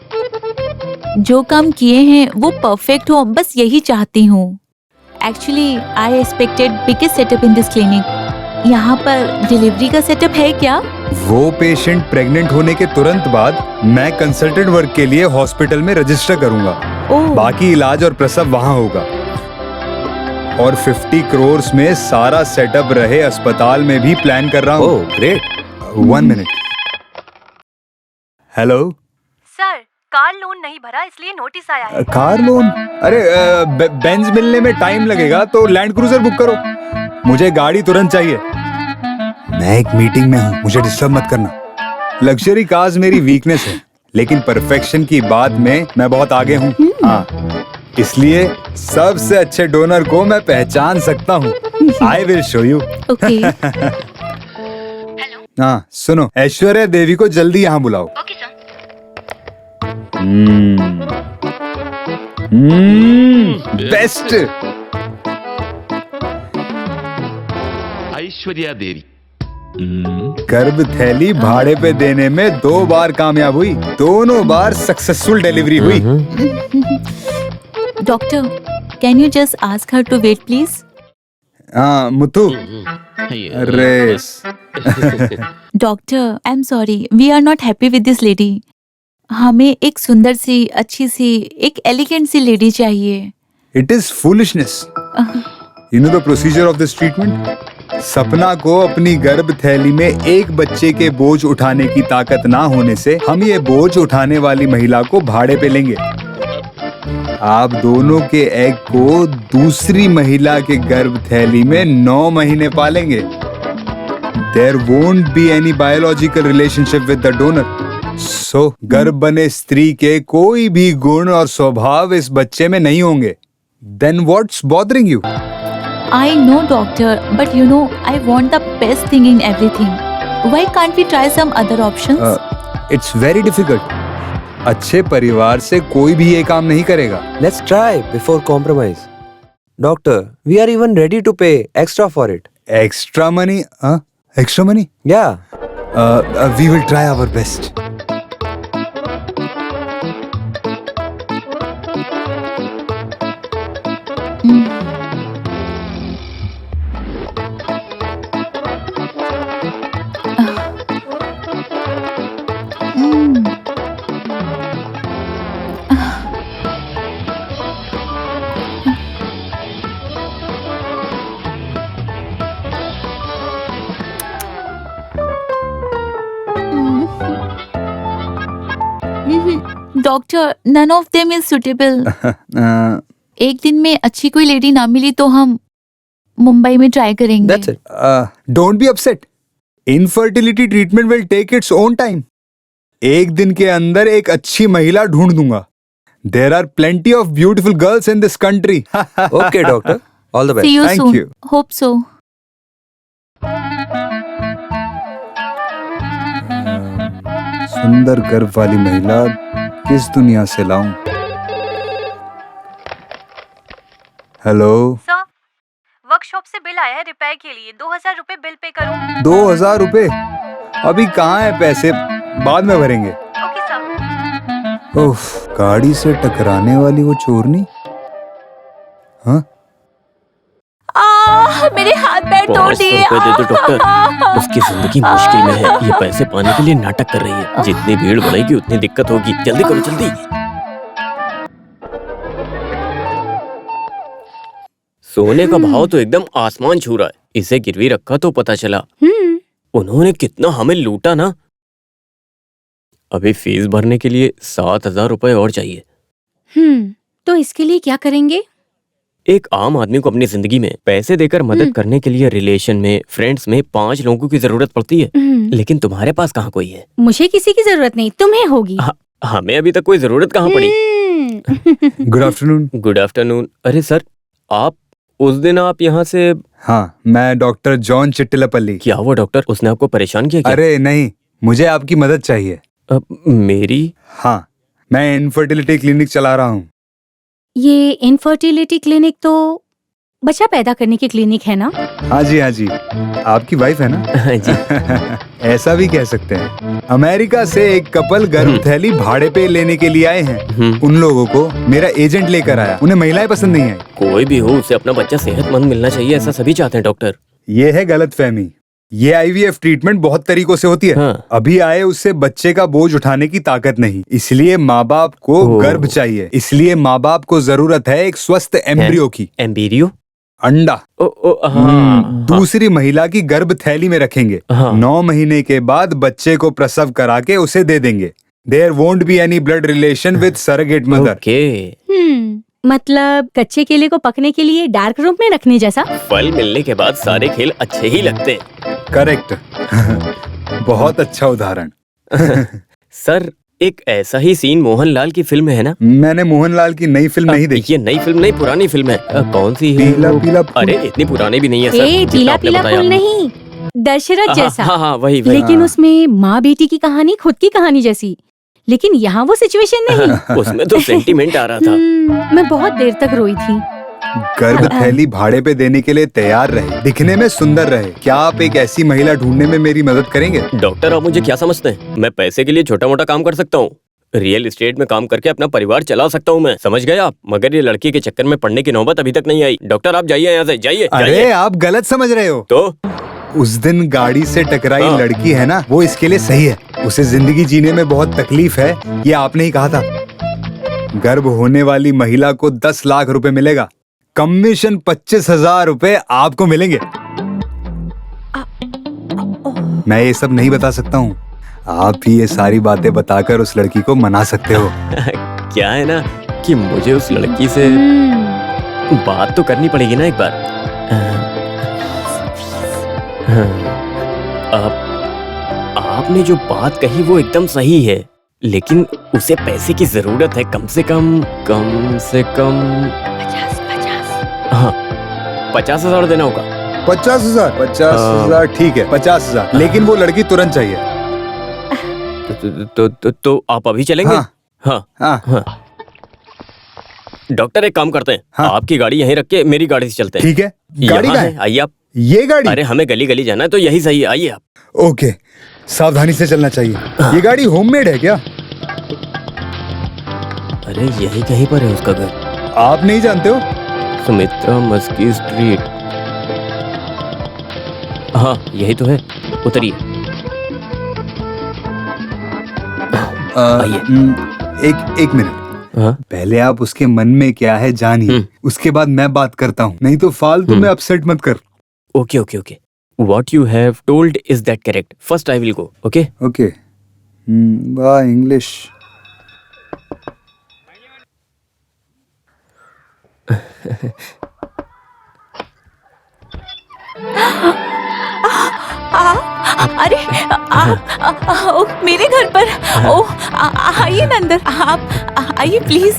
जो काम किए हैं वो परफेक्ट हो, बस यही चाहती हूँ। Actually I expected biggest setup in this clinic. यहाँ पर डिलीवरी का सेटअप है क्या? वो पेशेंट प्रेग्नेंट होने के तुरंत बाद मैं कंसल्टेंट वर्क के लिए हॉस्पिटल में रजिस्टर करूंगा। बाकी इलाज और प्रसव वहाँ होगा। और 50 करोड़ में सारा सेटअप रहे अस्पताल में भी प्लान कर रहा हूँ। Great. 1 minute. Hello sir, car loan नहीं भरा इसलिए नोटिस आया है। Car loan? अरे बेंज मिलने में टाइम लगेगा तो लैंड क्रूजर बुक करो। मुझे गाड़ी तुरंत चाहिए। मैं एक मीटिंग में हूँ, मुझे डिस्टर्ब मत करना। लग्जरी कार्स मेरी वीकनेस है, लेकिन परफेक्शन की बात में मैं बहुत आगे हूँ। हाँ, इसलिए सबसे अच्छे डोनर को मैं पहचान सकता हूँ। आई विल शो यू। ओके। हाँ सुनो, ऐश्वर्या देवी को जल्दी यहाँ बुलाओ। Okay, sir. बेस्ट। ऐश्वर्या देवी गर्भ थैली भाड़े पे देने में 2 बार कामयाब हुई, दोनों बार सक्सेसफुल डिलीवरी हुई। Doctor, can you just ask her to wait please? हाँ मुथु। अरे doctor, I am sorry, we are not happy with this lady. हमें एक सुंदर सी, अच्छी सी, एक एलिगेंट सी लेडी चाहिए। It is foolishness. You know the procedure of this treatment? Sapna को अपनी गर्भ थैली में एक बच्चे के बोझ उठाने की ताकत ना होने से हम ये बोझ उठाने वाली महिला को भाड़े पे लेंगे। आप दोनों के एग को दूसरी महिला के गर्भ थैली में 9 महीने पालेंगे। There won't be any biological relationship with the donor. So, गर्भ बने स्त्री के कोई भी गुण और स्वभाव इस बच्चे में नहीं होंगे। Then what's bothering you? I know, doctor, but you know, I want the best thing in everything. Why can't we try some other options? It's very difficult. अच्छे परिवार से कोई भी ये काम नहीं करेगा। Let's try before compromise. Doctor, we are even ready to pay extra for it. Extra money? Extra money? Yeah. We will try our best. Doctor, none of them is suitable. एक दिन में अच्छी कोई लेडी ना मिली तो हम मुंबई में try करेंगे। That's it. Don't be upset. Infertility treatment will take its own time. एक दिन के अंदर एक अच्छी महिला ढूंढ दूंगा। There are plenty of beautiful girls in this country. Okay, doctor. All the best. See you Thank soon. you. Hope so. सुंदर गर्भ वाली महिला किस दुनिया से लाऊं? हेलो सर, के लिए 2000 रुपए बिल पे करूं? 2000 रुपए? अभी कहाँ है पैसे, बाद में भरेंगे। Okay sir. उफ, गाड़ी से टकराने वाली वो चोरनी। हाँ, मेरे हाथ पैर तोड़ 500 दिए। रुपए दे दो डॉक्टर, उसकी जिंदगी मुश्किल में है। ये पैसे पाने के लिए नाटक कर रही है। जितनी भीड़ बढ़ेगी उतनी दिक्कत होगी। जल्दी करो जल्दी। सोने का भाव तो एकदम आसमान छू रहा है। इसे गिरवी रखा तो पता चला उन्होंने कितना हमें लूटा ना। अभी फीस भरने के लिए 7000 रुपए और चाहिए। तो इसके लिए क्या करेंगे? एक आम आदमी को अपनी जिंदगी में पैसे देकर मदद करने के लिए रिलेशन में, फ्रेंड्स में 5 लोगों की जरूरत पड़ती है, लेकिन तुम्हारे पास कहाँ कोई है। मुझे किसी की जरूरत नहीं, तुम्हें होगी। हमें अभी तक कोई जरूरत कहाँ पड़ी। Good afternoon. Good afternoon. अरे सर, आप उस दिन आप यहाँ से। हाँ, मैं डॉक्टर जॉन चिट्टिलपल्ली। क्या हुआ डॉक्टर, उसने आपको परेशान किया क्या? अरे नहीं, मुझे आपकी मदद चाहिए। मेरी? हाँ, मैं इनफर्टिलिटी क्लिनिक चला रहा हूँ। ये इनफर्टिलिटी क्लिनिक तो बच्चा पैदा करने की क्लिनिक है ना? हाँ जी, हाँ जी। आपकी वाइफ है ना? हाँ जी। ऐसा भी कह सकते हैं। अमेरिका से एक कपल गर्भ थैली भाड़े पे लेने के लिए आए हैं। उन लोगों को मेरा एजेंट लेकर आया। उन्हें महिलाएं पसंद नहीं आई। कोई भी हो, उसे अपना बच्चा सेहतमंद मिलना चाहिए, ऐसा सभी चाहते हैं डॉक्टर। ये है गलतफहमी। ये IVF ट्रीटमेंट बहुत तरीकों से होती है। हाँ। अभी आए उससे बच्चे का बोझ उठाने की ताकत नहीं, इसलिए माँ बाप को गर्भ चाहिए। इसलिए माँ बाप को जरूरत है एक स्वस्थ एम्ब्रियो की। एम्ब्रियो? अंडा। हाँ। दूसरी महिला की गर्भ थैली में रखेंगे। 9 महीने के बाद बच्चे को प्रसव करा के उसे दे देंगे। There won't be any blood relation with surrogate mother. मतलब कच्चे केले को पकने के लिए डार्क रूम में रखने जैसा? फल मिलने के बाद सारे खेल अच्छे ही लगते हैं। करेक्ट। बहुत अच्छा उदाहरण। सर, एक ऐसा ही सीन मोहनलाल की फिल्म है ना? मैंने मोहनलाल की नई फिल्म नहीं देखी। ये नई फिल्म नहीं, पुरानी फिल्म है। कौन सी है? पीला पीला फूल। अरे इतनी पुरानी भी नहीं है सर। पीला पीला फूल नहीं, दशरथ जैसा। हाँ, वही। लेकिन उसमें माँ बेटी की कहानी खुद की कहानी जैसी। लेकिन यहाँ वो सिचुएशन नहीं। उसमें तो सेंटीमेंट आ रहा था। मैं बहुत देर तक रोई थी। गर्भ थैली भाड़े पे देने के लिए तैयार रहे, दिखने में सुंदर रहे। क्या आप एक ऐसी महिला ढूंढने में मेरी मदद करेंगे? डॉक्टर, आप मुझे क्या समझते हैं? मैं पैसे के लिए छोटा मोटा काम कर सकता हूँ। रियल एस्टेट में काम करके अपना परिवार चला सकता हूँ मैं, समझ गए आप? मगर ये लड़की के चक्कर में पड़ने की नौबत अभी तक नहीं आई। डॉक्टर, आप जाइए यहाँ से, जाइए। अरे आप गलत समझ रहे हो। तो उस दिन गाड़ी से टकराई लड़की है ना, वो इसके लिए सही है। उसे जिंदगी जीने में बहुत तकलीफ है, ये आपने ही कहा था। गर्भ होने वाली महिला को 10 लाख रुपए मिलेगा। कमीशन 25,000 रुपए आपको मिलेंगे। मैं ये सब नहीं बता सकता हूँ, आप ही ये सारी बातें बताकर उस लड़की को मना सकते हो। क्या है ना कि मुझे उस लड़की से बात तो करनी पड़ेगी ना एक बार। आपने जो बात कही वो एकदम सही है, लेकिन उसे पैसे की जरूरत है। कम से कम 50,000 देना होगा। 50,000 ठीक है, 50,000। लेकिन वो लड़की तुरंत चाहिए। तो आप अभी चलेंगे? हाँ। डॉक्टर, एक काम करते हैं। आपकी गाड़ी यहीं रख के मेरी गाड़ी से चलते हैं। ठीक है। गाड़ी कहाँ है? आइए आप। ये गाड़ी? अरे हमें गली गली जाना है तो यही सही है, आइए आप। ओके, सावधानी से चलना चाहिए। ये गाड़ी होममेड है क्या? अरे यही कहीं पर है उसका घर। आप नहीं जानते हो? सुमित्रा मस्की स्ट्रीट। हाँ, यही तो है, उतरिए। एक मिनट। पहले आप उसके मन में क्या है जानिए, उसके बाद मैं बात करता हूँ। नहीं तो फालतू में अपसेट मत कर। Okay. What you have told is that correct? First I will go. Okay? Okay. वाह, इंग्लिश। अरे मेरे घर पर। आइए ना अंदर, आप आइए प्लीज।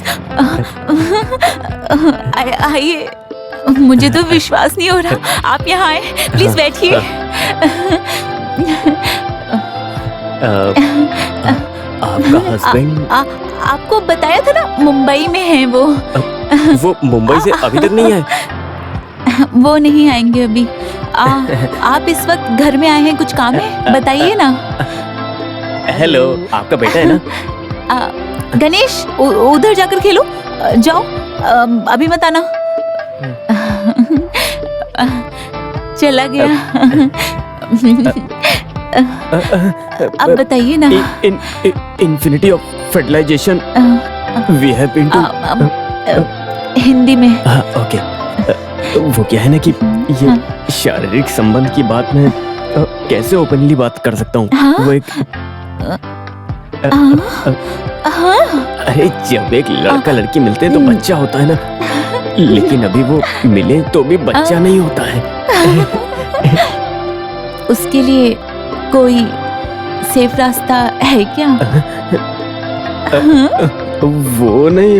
आइए, मुझे तो विश्वास नहीं हो रहा आप यहाँ आए। प्लीज बैठिए। आपका हस्बैंड? आपको बताया था ना, मुंबई में है वो। वो मुंबई से अभी तक नहीं आए? वो नहीं आएंगे अभी। आप इस वक्त घर में आए हैं, कुछ काम है? बताइए ना। हेलो, आपका बेटा है ना? गणेश, उधर जाकर खेलो। जाओ, अभी मत आना। चला गया। अब बताइए ना। Infinity of fertilization we have been to Hindi में। ओके। वो क्या है ना कि ये शारीरिक संबंध की बात मैं कैसे ओपनली बात कर सकता हूँ? वो एक अरे जब एक लड़का लड़की मिलते हैं तो बच्चा होता है ना, लेकिन अभी वो मिले तो भी बच्चा नहीं होता है। उसके लिए कोई सेफ रास्ता है क्या? वो नहीं,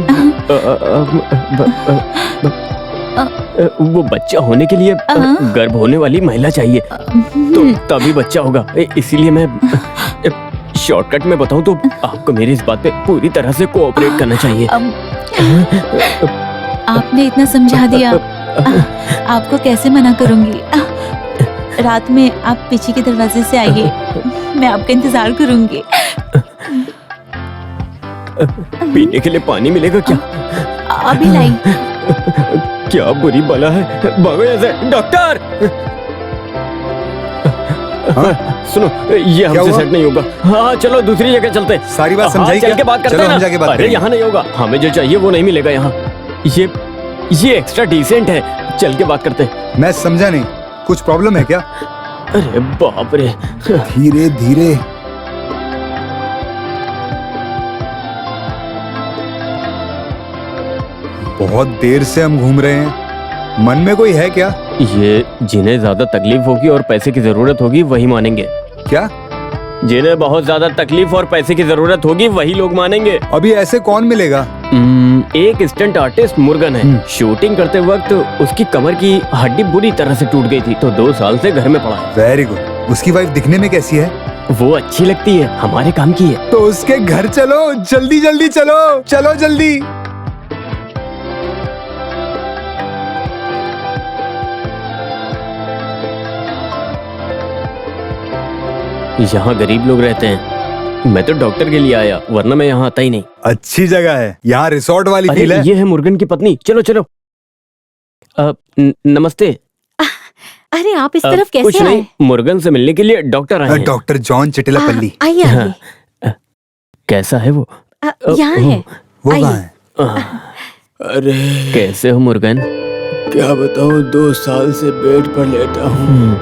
वो बच्चा होने के लिए गर्भ होने वाली महिला चाहिए, तो तभी बच्चा होगा। इसीलिए मैं शॉर्टकट में बताऊं तो आपको मेरी इस बात पे पूरी तरह से कोऑपरेट करना चाहिए। आपने इतना समझा दिया, आपको कैसे मना करूंगी? रात में आप पीछे के दरवाजे से आइए, मैं आपका इंतजार करूंगी। पीने के लिए पानी मिलेगा क्या? अभी लाई। क्या बुरी बला है, भागो यहाँ से। डॉक्टर! सुनो, ये हमसे सेट नहीं होगा। हाँ चलो दूसरी जगह चलते हैं। सारी बात समझाई क्या? चल के बात करते चलो हैं हम ना। जाके बात अरे करेंगे। यहाँ नहीं होगा, हमें जो चाहिए वो नहीं मिलेगा यहाँ। ये एक्स्ट्रा डिसेंट है, चल के बात करते हैं। मैं समझा नहीं, कुछ प्रॉब्लम है क्या? अरे बाप रे। धीरे धीरे। बहुत देर से हम घूम रहे हैं, मन में कोई है क्या? ये जिन्हें ज्यादा तकलीफ होगी और पैसे की जरूरत होगी वही मानेंगे। क्या? जिन्हें बहुत ज्यादा तकलीफ और पैसे की जरूरत होगी वही लोग मानेंगे। अभी ऐसे कौन मिलेगा? एक स्टंट आर्टिस्ट मुर्गन है। शूटिंग करते वक्त उसकी कमर की हड्डी बुरी तरह से टूट गई थी, तो 2 साल से घर में पड़ा है। Very good. उसकी वाइफ दिखने में कैसी है? वो अच्छी लगती है, हमारे काम की है। तो उसके घर चलो, जल्दी जल्दी चलो, चलो जल्दी। यहाँ गरीब लोग रहते हैं। मैं तो डॉक्टर के लिए आया, वरना मैं यहाँ आता ही नहीं। अच्छी जगह है, यहाँ रिसोर्ट वाली फील है। ये है मुर्गन की पत्नी। चलो चलो। नमस्ते। अरे आप इस तरफ कुछ कैसे आए? नहीं, मुर्गन से मिलने के लिए डॉक्टर आए हैं। Doctor John Chittilappilly. आइए आइए। कैसा है वो? यहाँ है। वो कहाँ है? अरे कैसे हो मुर्गन? क्या बताऊँ, 2 साल से बेड पर लेटा हूँ,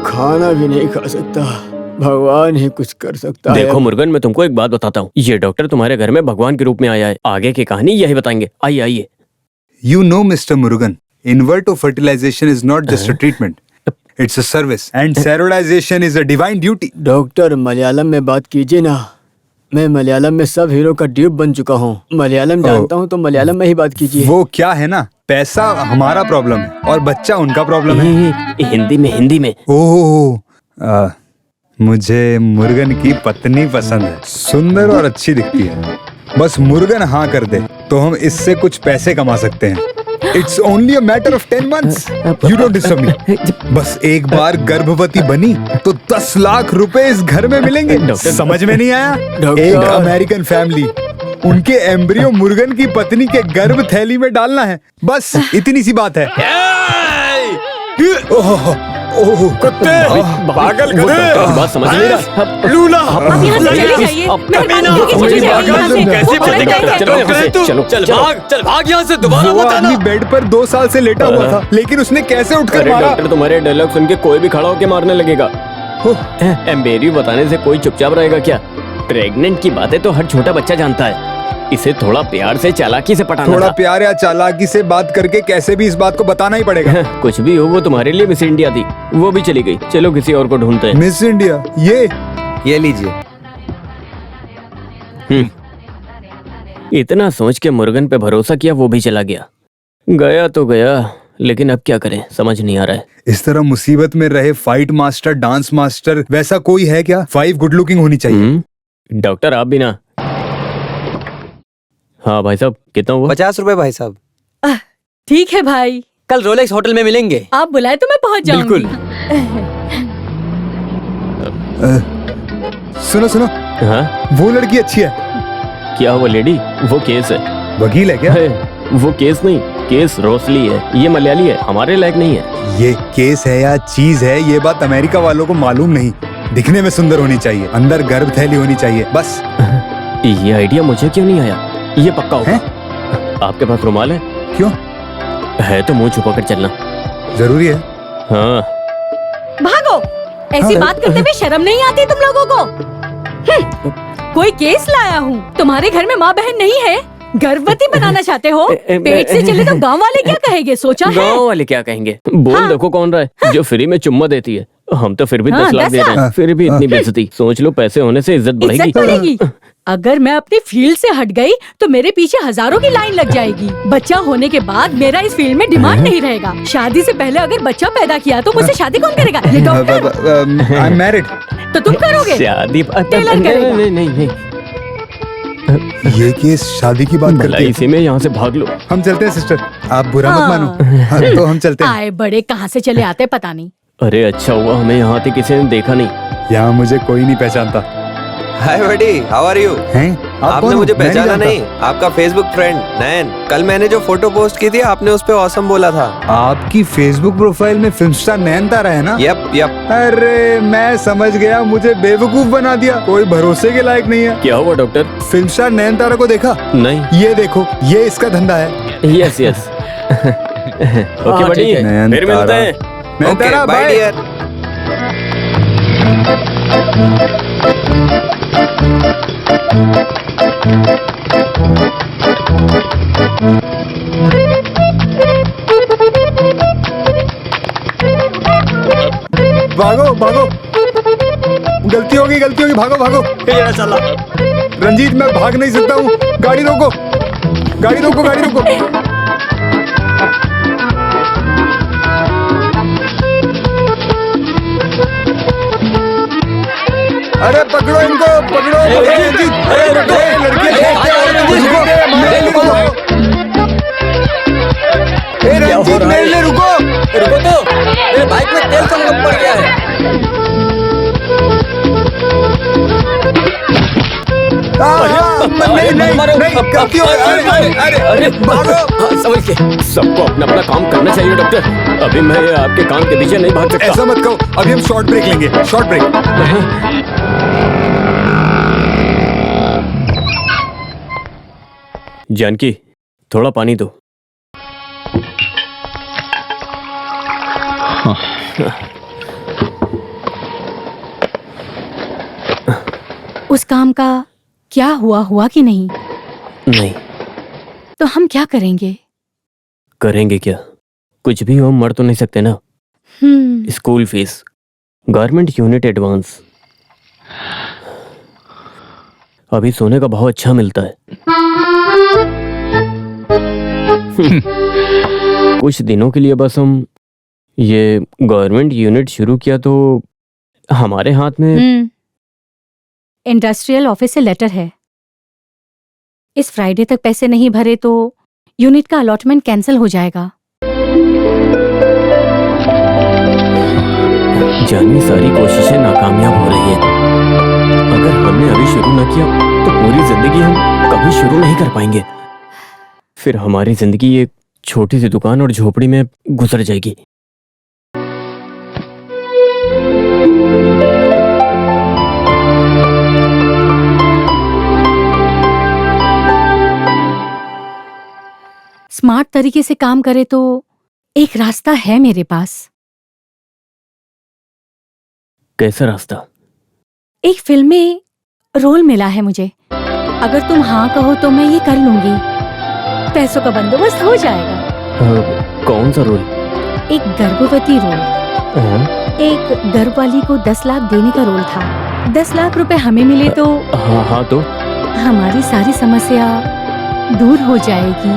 खाना भी नहीं खा सकता। भगवान ही कुछ कर सकता है। देखो मुर्गन, मैं तुमको एक बात बताता हूँ। ये डॉक्टर तुम्हारे घर में भगवान के रूप में आया है। आगे की कहानी यही बताएंगे। आइए आइए। You know, Mr. Murugan, in vitro fertilization is not just a treatment. It's a service. And sterilization is a divine duty. Doctor Malayalam में बात कीजिए ना। मैं मलयालम में सब हीरो का ड्यूब बन चुका हूँ। मलयालम जानता हूँ तो मलयालम में ही बात कीजिए। वो क्या है ना, पैसा हमारा प्रॉब्लम है और बच्चा उनका प्रॉब्लम है। हिंदी में। ओह, मुझे मुर्गन की पत्नी पसंद है, सुंदर और अच्छी दिखती है। बस मुर्गन हाँ कर दे तो हम इससे कुछ पैसे कमा सकते हैं। It's only a matter of 10 months. You don't disturb me. बस एक बार गर्भवती बनी तो 10 लाख रुपए इस घर में मिलेंगे। समझ में नहीं आया? एक अमेरिकन फैमिली, उनके एम्ब्रियो मुर्गन की पत्नी के गर्भ थैली में डालना है, बस इतनी सी बात है। ओह कुत्ते, पागल गधे, बात समझ नहीं रहा। लूला, आप यहाँ से चले जाइए। मेहरबानी करके चले जाइए यहाँ से। कैसे वो पता पकड़ चलो यहाँ से। चल भाग यहाँ से। दोबारा वो आदमी बेड पर 2 साल से लेटा हुआ था, लेकिन उसने कैसे उठकर अरे मारा? डॉक्टर, तुम्हारे डायलॉग सुन के कोई भी खड़ा होकर मारने लगेगा। एम्बेरियो बताने से कोई चुपचाप रहेगा क्या? प्रेग्नेंट की बातें तो हर छोटा बच्चा जानता है। इसे थोड़ा प्यार से चालाकी से पटाना थोड़ा था। प्यार या चालाकी से बात करके कैसे भी इस बात को बताना ही पड़ेगा। कुछ भी हो, वो तुम्हारे लिए मिस इंडिया थी, वो भी चली गई। चलो किसी और को ढूंढते हैं। मिस इंडिया, ये लीजिए। इतना सोच के मुर्गन पे भरोसा किया, वो भी चला गया। गया तो गया, लेकिन अब क्या करें समझ नहीं आ रहा है। इस तरह मुसीबत में रहे फाइट मास्टर, डांस मास्टर, वैसा कोई है क्या? 5 गुड लुकिंग होनी चाहिए। डॉक्टर आप भी ना। हाँ भाई साहब, कितना हुआ? 50 रुपए भाई साहब। ठीक है भाई, कल रोलेक्स होटल में मिलेंगे। आप बुलाए तो मैं पहुंच जाऊंगी। बिल्कुल। सुनो सुनो, हाँ वो लड़की अच्छी है। क्या वो लेडी? वो केस है। वकील है क्या? है, वो केस नहीं, केस रोसली है। ये मलयाली है, हमारे लायक नहीं है। ये केस है या चीज है, ये बात अमेरिका वालों को मालूम नहीं। दिखने में सुंदर होनी चाहिए, अंदर गर्भ थैली होनी चाहिए, बस। ये आइडिया मुझे क्यों नहीं आया? ये पक्का होगा। आपके पास रुमाल है? क्यों? है तो मुंह छुपा कर चलना। जरूरी है? हाँ। भागो, ऐसी बात करते हुए शर्म नहीं आती तुम लोगों को? कोई केस लाया हूँ। तुम्हारे घर में माँ बहन नहीं है, गर्भवती बनाना चाहते हो? पेट से चले तो गांव वाले क्या कहेंगे, सोचा है? गाँव वाले क्या कहेंगे? बोल देखो कौन रहा है जो फ्री में चुम्मा देती है। हम तो फिर भी 10 लाख दे रहे हैं, फिर भी इतनी बेइज्जती। सोच लो, पैसे होने से इज्जत बढ़ेगी। इज्जत बढ़ेगी। अगर मैं अपनी फील्ड से हट गई तो मेरे पीछे हजारों की लाइन लग जाएगी। बच्चा होने के बाद मेरा इस फील्ड में डिमांड नहीं रहेगा। शादी से पहले अगर बच्चा पैदा किया तो मुझसे शादी कौन करेगा? ये डॉक्टर। I am married. तो तुम करोगे? शादी? टेलर करेगा। नहीं। ये केस शादी की बात करती है। इसी में यहाँ से भाग लो। हम चलते हैं सिस्टर, आप बुरा मत मानो। हाँ, तो हम चलते हैं। आए बड़े कहाँ से चले आते पता नहीं। अरे अच्छा हुआ हमें यहाँ आते किसी ने देखा नहीं। यहाँ मुझे कोई नहीं पहचानता। हाय बडी, हाउ आर यू? आपने मुझे मैं पहचाना जानता। नहीं? आपका फेसबुक फ्रेंड नयन। कल मैंने जो फोटो पोस्ट की थी आपने उस पे ऑसम बोला था। आपकी फेसबुक प्रोफाइल में फिल्म स्टार नयन तारा है ना? यप। अरे मैं समझ गया, मुझे बेवकूफ बना दिया। कोई भरोसे के लायक नहीं है। क्या हुआ डॉक्टर? फिल्म स्टार नयन तारा को देखा? नहीं। ये देखो, ये इसका धंधा है। यस ओके बड़ी, फिर मिलते हैं। नयन तारा, बाय बाय। डियर। भागो भागो, गलती होगी, भागो भागो। चला। रंजीत, मैं भाग नहीं सकता हूँ। गाड़ी रोको। अरे पकड़ो इनको, पकड़ो। रंजीत, लड़की रंजीत, मेरे लिए रुको तो, मेरे बाइक में तेल कम पड़ गया है। नहीं, गलती हो गई। अरे भागो। समझ के सबको अपना अपना काम करना चाहिए डॉक्टर। अभी मैं आपके काम के पीछे नहीं भाग सकता। ऐसा मत कहो, अभी हम शॉर्ट ब्रेक लेंगे। Short break. जानकी, थोड़ा पानी दो। उस काम का क्या हुआ कि नहीं? नहीं। तो हम क्या करेंगे? करेंगे क्या? कुछ भी हो, मर तो नहीं सकते ना। School fees, garment unit advance. अभी सोने का भाव अच्छा मिलता है। कुछ दिनों के लिए बस हम ये गवर्नमेंट यूनिट शुरू किया तो हमारे हाथ में इंडस्ट्रियल ऑफिस से लेटर है। इस फ्राइडे तक पैसे नहीं भरे तो यूनिट का अलॉटमेंट कैंसिल हो जाएगा। जानी सारी कोशिशें नाकामयाब हो रही हैं। अगर हमने अभी शुरू न किया तो पूरी जिंदगी हम कभी शुरू नहीं कर पाएंगे। फिर हमारी जिंदगी एक छोटी सी दुकान और झोपड़ी में गुजर जाएगी। स्मार्ट तरीके से काम करे तो एक रास्ता है मेरे पास। कैसा रास्ता? एक फिल्म में रोल मिला है मुझे। अगर तुम हाँ कहो तो मैं ये कर लूंगी। पैसों का बंदोबस्त हो जाएगा। कौन सा रोल? एक गर्भवती रोल। एक गर्भ वाली को 10 लाख देने का रोल था। 10 लाख रुपए हमें मिले तो हाँ तो हमारी सारी समस्या दूर हो जाएगी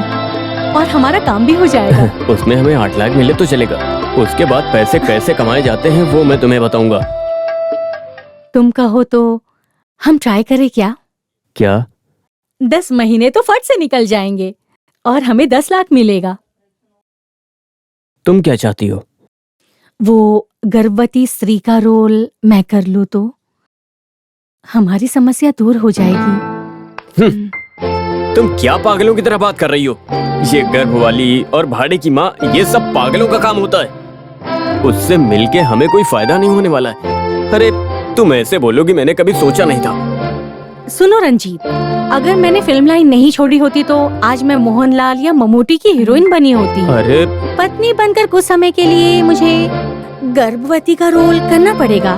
और हमारा काम भी हो जाएगा। उसमें हमें 8 लाख मिले तो चलेगा। उसके बाद पैसे कैसे कमाए जाते हैं वो मैं तुम्हें बताऊंगा। तुम कहो तो हम ट्राई करें क्या? क्या? 10 महीने तो फट से निकल जाएंगे और हमें 10 लाख मिलेगा। तुम क्या चाहती हो? वो गर्भवती स्त्री का रोल मैं कर लूँ तो हमारी समस्या दूर हो जाएगी। तुम क्या पागलों की तरह बात कर रही हो? ये गर्भ वाली और भाड़े की माँ, ये सब पागलों का काम होता है। उससे मिलके हमें कोई फायदा नहीं होने वाला है। अरे तुम ऐसे बोलोगी, मैंने कभी सोचा नहीं था। सुनो रंजीत, अगर मैंने फिल्म लाइन नहीं छोड़ी होती तो आज मैं मोहनलाल या ममूटी की हीरोइन बनी होती। अरे पत्नी बनकर कुछ समय के लिए मुझे गर्भवती का रोल करना पड़ेगा।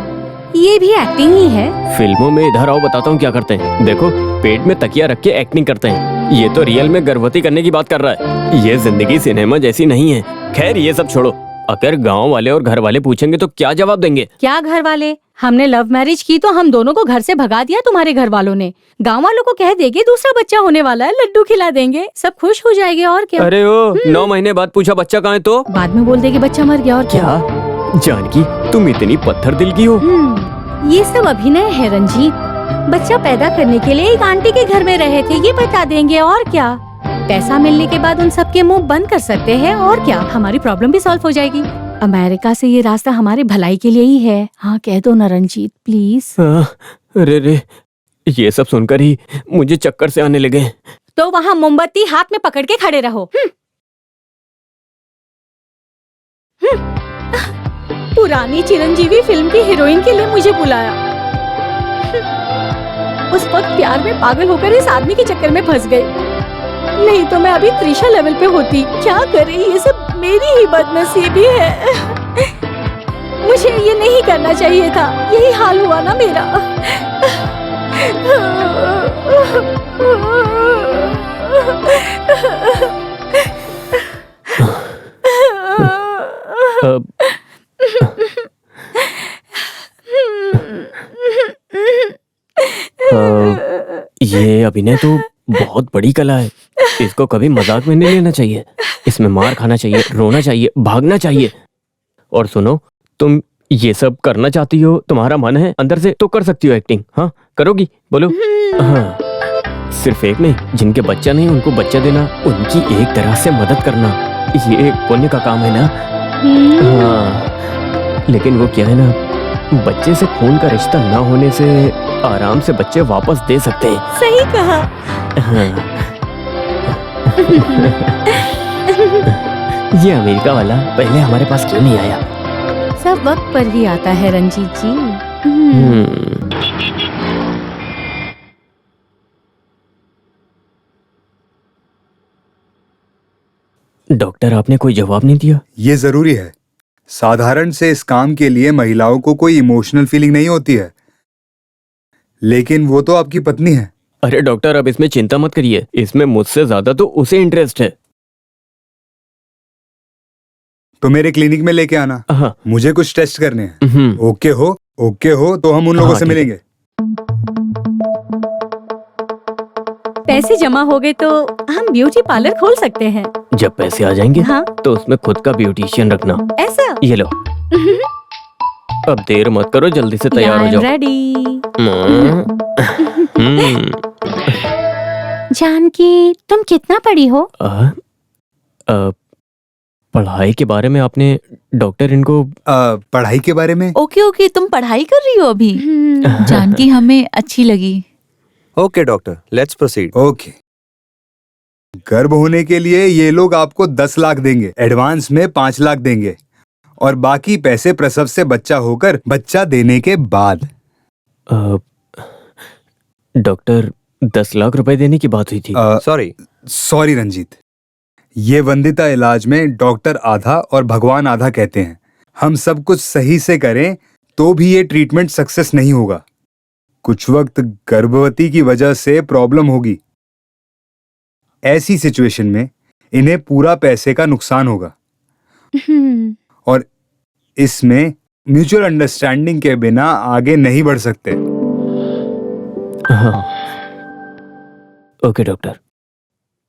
ये भी एक्टिंग ही है। फिल्मों में इधर आओ, बताता हूँ क्या करते हैं। देखो, पेट में तकिया रख के एक्टिंग करते हैं। ये तो रियल में गर्भवती करने की बात कर रहा है। ये जिंदगी सिनेमा जैसी नहीं है। खैर ये सब छोड़ो, अगर गांव वाले और घर वाले पूछेंगे तो क्या जवाब देंगे? क्या घर वाले? हमने लव मैरिज की तो हम दोनों को घर से भगा दिया तुम्हारे घर वालों ने। गांव वालों को कह देंगे दूसरा बच्चा होने वाला है, लड्डू खिला देंगे, सब खुश हो जाएंगे। और क्या? अरे ओ 9 महीने बाद पूछा बच्चा कहाँ है तो बाद में बोल देंगे बच्चा मर गया। और क्या? जानकी, तुम इतनी पत्थर दिल की हो। ये सब अभिनय है रंजीत। बच्चा पैदा करने के लिए एक आंटी के घर में रहे थे, ये बता देंगे। और क्या? पैसा मिलने के बाद उन सबके मुंह बंद कर सकते हैं। और क्या? हमारी प्रॉब्लम भी सॉल्व हो जाएगी। अमेरिका से ये रास्ता हमारे भलाई के लिए ही है। हाँ कह दो ना रंजीत प्लीज। अरे रे, ये सब सुनकर ही मुझे चक्कर से आने लगे। तो वहाँ मोमबत्ती हाथ में पकड़ के खड़े रहो। पुरानी चिरंजीवी फिल्म की हीरोइन के लिए मुझे बुलाया। उस वक्त प्यार में पागल होकर इस आदमी के चक्कर में फंस गई। नहीं तो मैं अभी त्रिशा लेवल पे होती। क्या करे, ये सब मेरी ही बदनसीबी है। मुझे ये नहीं करना चाहिए था। यही हाल हुआ ना मेरा। ये अभिनय तो बहुत बड़ी कला है। इसको कभी मजाक में नहीं लेना चाहिए। इसमें मार खाना चाहिए, रोना चाहिए, भागना चाहिए। और सुनो, तुम ये सब करना चाहती हो, तुम्हारा मन है अंदर से, तो कर सकती हो एक्टिंग। हाँ करोगी? बोलो। हाँ, सिर्फ एक नहीं, जिनके बच्चा नहीं उनको बच्चा देना, उनकी एक तरह से मदद करना, ये एक पुण्य का काम है ना। हाँ, लेकिन वो क्या है ना, बच्चे से खून का रिश्ता ना होने से आराम से बच्चे वापस दे सकते हैं। सही कहा। हाँ। ये अमेरिका वाला पहले हमारे पास क्यों नहीं आया? सब वक्त पर ही आता है रंजीत जी। डॉक्टर, आपने कोई जवाब नहीं दिया। ये जरूरी है। साधारण से इस काम के लिए महिलाओं को कोई इमोशनल फीलिंग नहीं होती है, लेकिन वो तो आपकी पत्नी है। अरे डॉक्टर, अब इसमें चिंता मत करिए। इसमें मुझसे ज्यादा तो उसे इंटरेस्ट है। तो मेरे क्लिनिक में लेके आना। हाँ। मुझे कुछ टेस्ट करने हैं। ओके हो तो हम उन लोगों से मिलेंगे। पैसे जमा हो गए तो हम ब्यूटी पार्लर खोल सकते हैं। जब पैसे आ जाएंगे हाँ? तो उसमें खुद का ब्यूटिशियन रखना। ऐसा? ये लो। अब देर मत करो, जल्दी से तैयार हो जाओ। रेडी। हम्म। जानकी, तुम कितना पढ़ी हो? पढ़ाई के बारे में आपने डॉक्टर इनको पढ़ाई के बारे में? ओके, तुम पढ़ाई कर रही हो अभी? जानकी हमें अच्छी लगी। Okay doctor, let's proceed. Okay. गर्भ होने के लिए ये लोग आपको 10 लाख देंगे, एडवांस में 5 लाख देंगे, और बाकी पैसे प्रसव से बच्चा होकर बच्चा देने के बाद। डॉक्टर, 10 लाख रुपए देने की बात हुई थी। सॉरी रंजीत, ये वंदिता इलाज में डॉक्टर आधा और भगवान आधा कहते हैं। हम सब कुछ सही से करें तो भी ये ट्रीटमेंट सक्सेस नहीं होगा। कुछ वक्त गर्भवती की वजह से प्रॉब्लम होगी। ऐसी सिचुएशन में इन्हें पूरा पैसे का नुकसान होगा, और इसमें म्यूचुअल अंडरस्टैंडिंग के बिना आगे नहीं बढ़ सकते। हाँ। Okay doctor.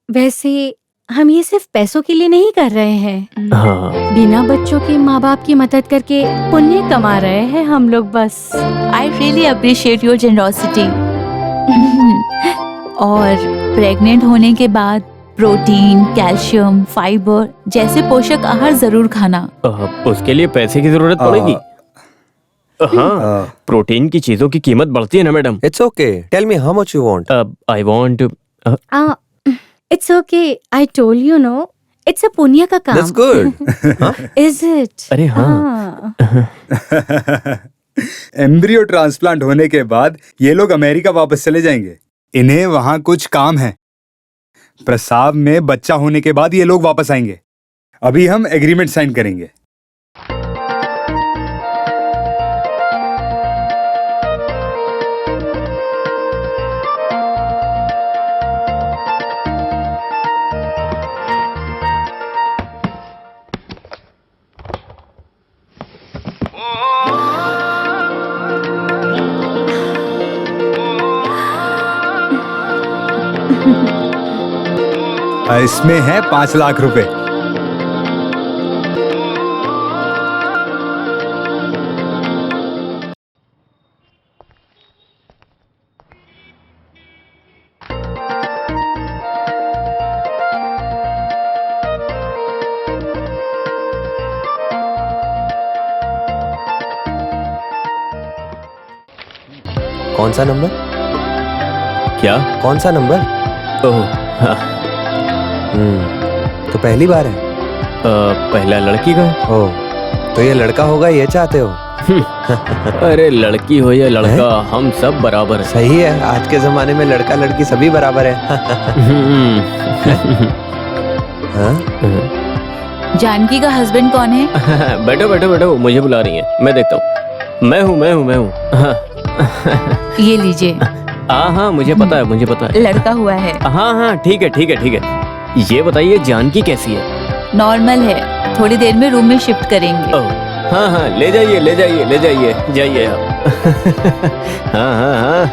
वैसे हम ये सिर्फ पैसों के लिए नहीं कर रहे हैं। हाँ। बिना बच्चों के माँ बाप की मदद करके पुण्य कमा रहे हैं हम लोग बस। I really appreciate your generosity. और प्रेग्नेंट होने के बाद प्रोटीन, कैल्शियम, फाइबर जैसे पोषक आहार जरूर खाना। उसके लिए पैसे की जरूरत पड़ेगी। हाँ, प्रोटीन की चीजों की कीमत बढ़ती है ना madam. It's okay, tell me how much you want. I want it's okay, I told you no, it's a पुण्य का काम। That's good. Is it? अरे हाँ। एम्ब्रियो ट्रांसप्लांट होने के बाद ये लोग अमेरिका वापस चले जाएंगे। इन्हें वहां कुछ काम है। प्रसाव में बच्चा होने के बाद ये लोग वापस आएंगे। अभी हम एग्रीमेंट साइन करेंगे। इसमें है 5 लाख रुपए। कौन सा नंबर? क्या? कौन सा नंबर? ओह हाँ। तो पहली बार है? पहला लड़की का है। ओह, तो ये लड़का होगा ये चाहते हो? अरे लड़की हो या लड़का, हम सब बराबर हैं। सही है, आज के जमाने में लड़का लड़की सभी बराबर है। जानकी का हस्बैंड कौन है? बैठो बैठो बैठो, मुझे बुला रही है, मैं देखता हूँ। मैं हूँ। हाँ। ये लीजिए। हाँ, मुझे पता है। लड़का हुआ है। हाँ, ठीक है। ये बताइए जानकी कैसी है? नॉर्मल है, थोड़ी देर में रूम में शिफ्ट करेंगे। हाँ, ले जाइए आप। हाँ।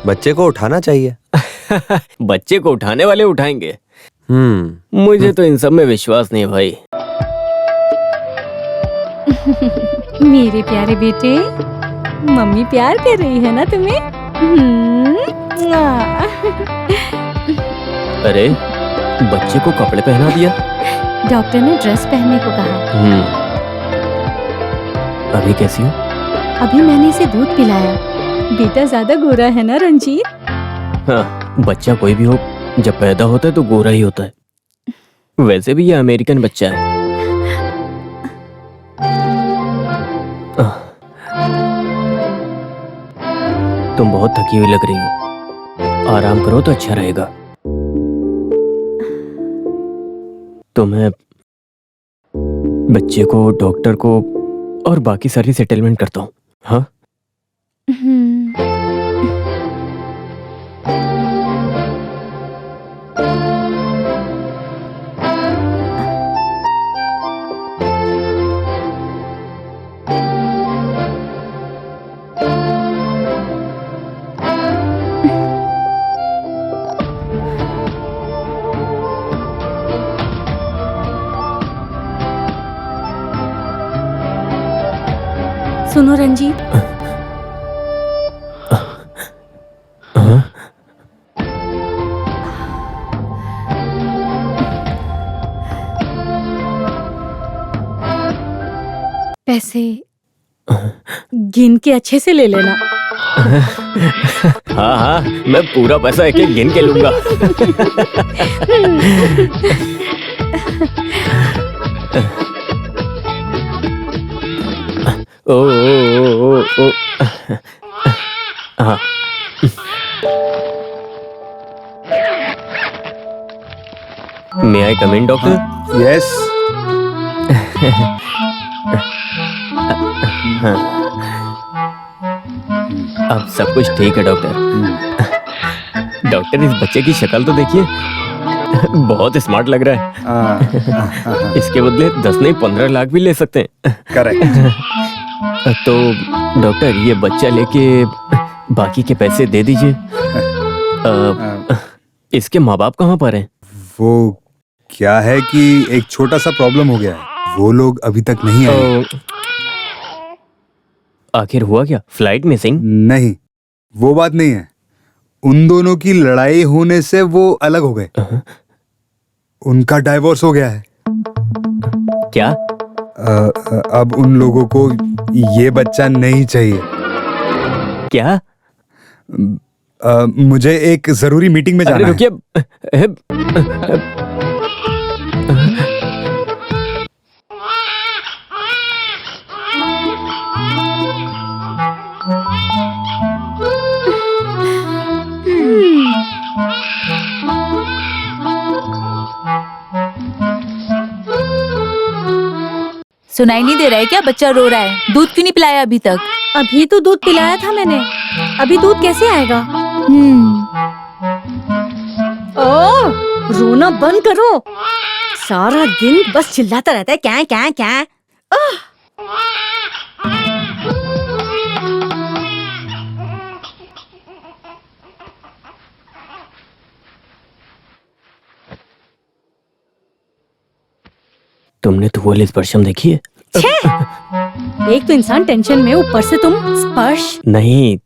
बच्चे को उठाना चाहिए। बच्चे को उठाने वाले उठाएंगे। मुझे तो इन सब में विश्वास नहीं है भाई। मेरे प्यारे बेटे, मम्मी प्यार कर रही है ना तुम्हें? अरे बच्चे को कपड़े पहना दिया। डॉक्टर ने ड्रेस पहनने को कहा। अभी कैसी हो? अभी मैंने इसे दूध पिलाया। बेटा ज्यादा गोरा है ना रंजीत? हाँ, बच्चा कोई भी हो जब पैदा होता है तो गोरा ही होता है। वैसे भी ये अमेरिकन बच्चा है। तुम बहुत थकी हुई लग रही हो, आराम करो तो अच्छा रहेगा। तो मैं बच्चे को, डॉक्टर को और बाकी सारी सेटलमेंट करता हूँ। हाँ? सुनो रंजीत, पैसे गिन के अच्छे से ले लेना। हाँ, मैं पूरा पैसा एक एक गिन के लूंगा। ओ। हाँ। May I come in, doctor? Yes. अब सब कुछ ठीक है डॉक्टर। डॉक्टर, इस बच्चे की शक्ल तो देखिए, बहुत स्मार्ट लग रहा है। इसके बदले 10 नहीं 15 लाख भी ले सकते हैं। करेक्ट। तो डॉक्टर, ये बच्चा लेके बाकी के पैसे दे दीजिए। इसके माँ बाप कहाँ पर हैं? वो क्या है कि एक छोटा सा प्रॉब्लम हो गया है, वो लोग अभी तक नहीं आए। आखिर हुआ क्या? Flight missing? नहीं, वो बात नहीं है। उन दोनों की लड़ाई होने से वो अलग हो गए। उनका डाइवोर्स हो गया है। क्या? अब उन लोगों को ये बच्चा नहीं चाहिए। क्या? मुझे एक जरूरी मीटिंग में जाना है। रुकिए। सुनाई नहीं दे रहा है क्या? बच्चा रो रहा है। दूध क्यों नहीं पिलाया अभी तक? अभी तो दूध पिलाया था मैंने, अभी दूध कैसे आएगा? ओ, रोना बंद करो। सारा दिन बस चिल्लाता रहता है क्या क्या क्या। तुमने तो वो स्पर्शम देखी है? एक तो इंसान टेंशन में, ऊपर से तुम स्पर्श। नहीं,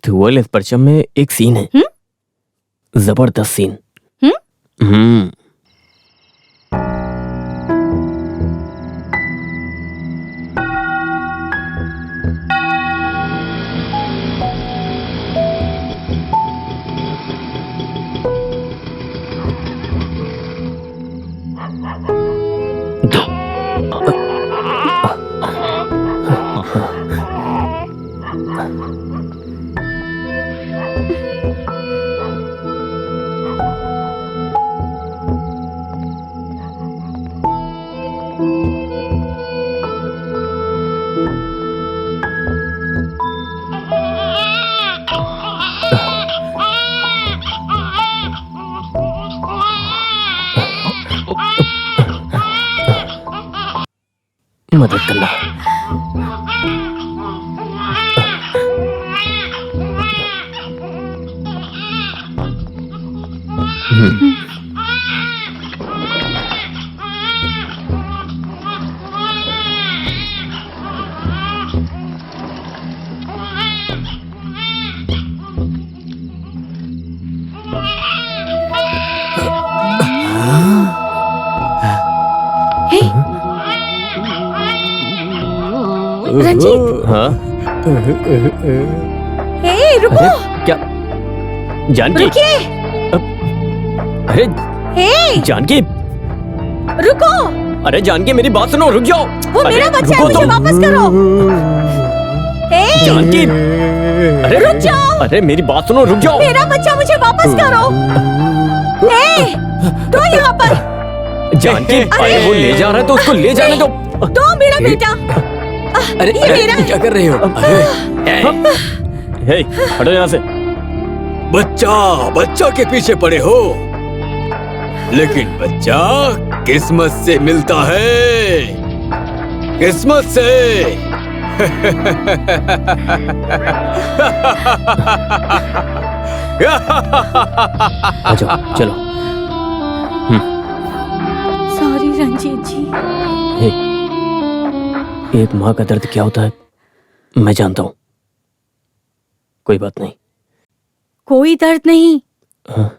धुवल स्पर्शम में एक सीन है, जबरदस्त सीन। मदद करना। रंजीत। हाँ? हे, रुको। क्या? जानकी? रुकिए। अरे हे, जानकी, रुको। अरे जानकी मेरी बात सुनो, रुक जाओ। वो मेरा बच्चा है, मुझे वापस करो। हे, जानकी, अरे रुक जाओ। अरे मेरी बात सुनो, रुक जाओ। मेरा बच्चा, मुझे वापस करो। हे, दो यहाँ पर। जानकी, अरे वो ले जा रहा है तो उसको ले जाने दो। दो मेरा बेटा। अरे ये मेरा है। क्या कर रहे हो? हे, हटो यहाँ से। बच्चा के पीछे पड़े हो, लेकिन बच्चा किस्मत से मिलता है, किस्मत से। आ जाओ, चलो। सॉरी रंजीत जी। हे, एक माँ का दर्द क्या होता है मैं जानता हूँ। कोई बात नहीं। कोई दर्द नहीं। हाँ?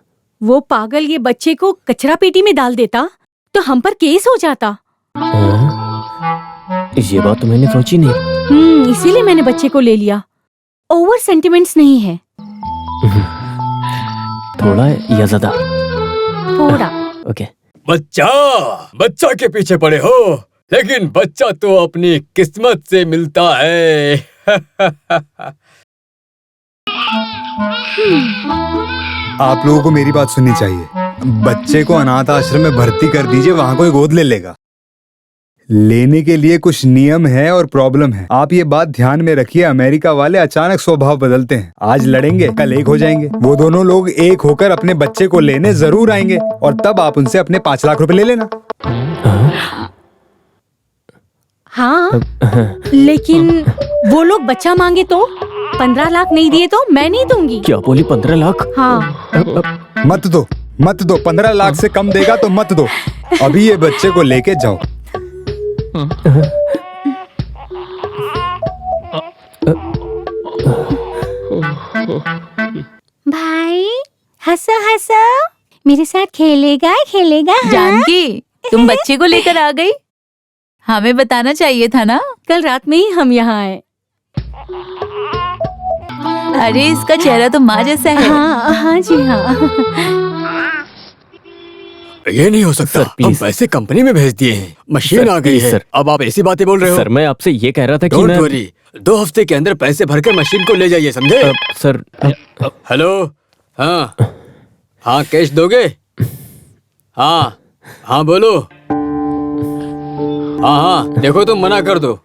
वो पागल ये बच्चे को कचरा पेटी में डाल देता तो हम पर केस हो जाता। हाँ? ये बात तो मैंने सोची नहीं। इसीलिए मैंने बच्चे को ले लिया। ओवर सेंटिमेंट्स नहीं है। थोड़ा या ज्यादा? थोड़ा। ओके। बच्चा के पीछे पड़े हो, लेकिन बच्चा तो अपनी किस्मत से मिलता है। आप लोगों को मेरी बात सुननी चाहिए। बच्चे को अनाथ आश्रम में भर्ती कर दीजिए, वहां कोई गोद ले लेगा। लेने के लिए कुछ नियम है और प्रॉब्लम है। आप ये बात ध्यान में रखिए। अमेरिका वाले अचानक स्वभाव बदलते हैं। आज लड़ेंगे, कल एक हो जाएंगे। वो दोनों लोग एक होकर अपने बच्चे को लेने जरूर आएंगे और तब आप उनसे अपने 5 लाख रुपए ले लेना। हाँ, लेकिन वो लोग बच्चा मांगे तो 15 लाख नहीं दिए तो मैं नहीं दूंगी। क्या बोली? 15 लाख? हाँ। मत दो 15 लाख से कम देगा तो मत दो। अभी ये बच्चे को लेके जाओ। भाई हंसो हंसो, मेरे साथ खेलेगा खेलेगा। हाँ? जानकी, तुम बच्चे को लेकर आ गई? हमें बताना चाहिए था ना। कल रात में ही हम यहाँ आए। अरे इसका चेहरा तो माँ जैसा है। हाँ हाँ जी हाँ। ये नहीं हो सकता। हम पैसे कंपनी में भेज दिए हैं, मशीन आ गई है। सर। अब आप ऐसी बातें बोल रहे हो? सर मैं आपसे ये कह रहा था कि डोंट मैं वरी, 2 हफ्ते के अंदर पैसे भरकर मशीन को ले जाइए, समझे? सर हेलो, हाँ हाँ, कैश दोगे? हाँ हाँ बोलो। हाँ हाँ, देखो तुम मना कर दो।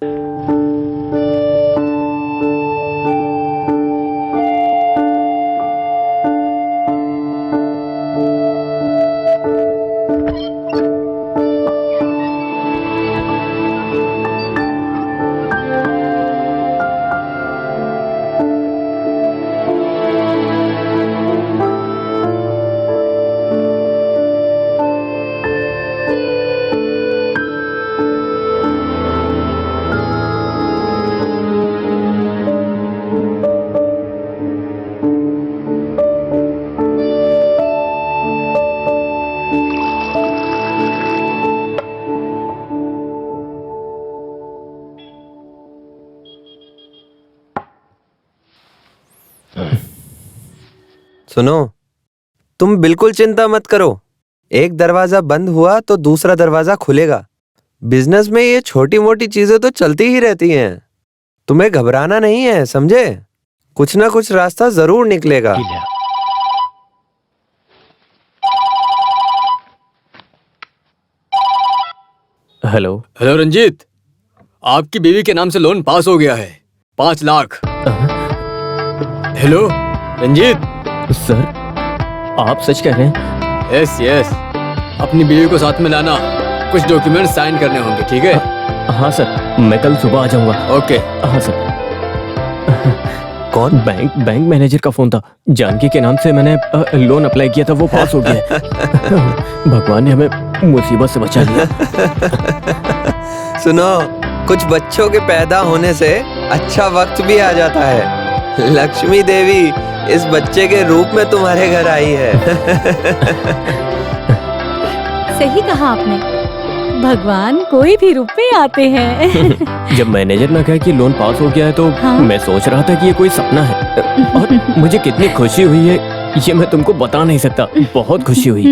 सुनो, तुम बिल्कुल चिंता मत करो। एक दरवाजा बंद हुआ तो दूसरा दरवाजा खुलेगा। बिजनेस में ये छोटी मोटी चीजें तो चलती ही रहती हैं। तुम्हें घबराना नहीं है, समझे? कुछ ना कुछ रास्ता जरूर निकलेगा। हेलो। हेलो रंजीत, आपकी बीवी के नाम से लोन पास हो गया है, 5 लाख। हेलो रंजीत। सर आप सच कह रहे हैं? यस यस, अपनी बीवी को साथ में लाना, कुछ डॉक्यूमेंट साइन करने होंगे, ठीक है? हाँ सर, मैं कल सुबह आ जाऊंगा। ओके। हाँ सर। कौन? बैंक मैनेजर का फोन था। जानकी के नाम से मैंने लोन अप्लाई किया था, वो पास हो गया। भगवान ने हमें मुसीबत से बचा लिया। सुनो, कुछ बच्चों के पैदा होने से अच्छा वक्त भी आ जाता है। लक्ष्मी देवी इस बच्चे के रूप में तुम्हारे घर आई है। सही कहा आपने, भगवान कोई भी रूप में आते हैं। जब मैनेजर ने कहा कि लोन पास हो गया है तो हाँ? मैं सोच रहा था कि ये कोई सपना है, और मुझे कितनी खुशी हुई है ये मैं तुमको बता नहीं सकता। बहुत खुशी हुई।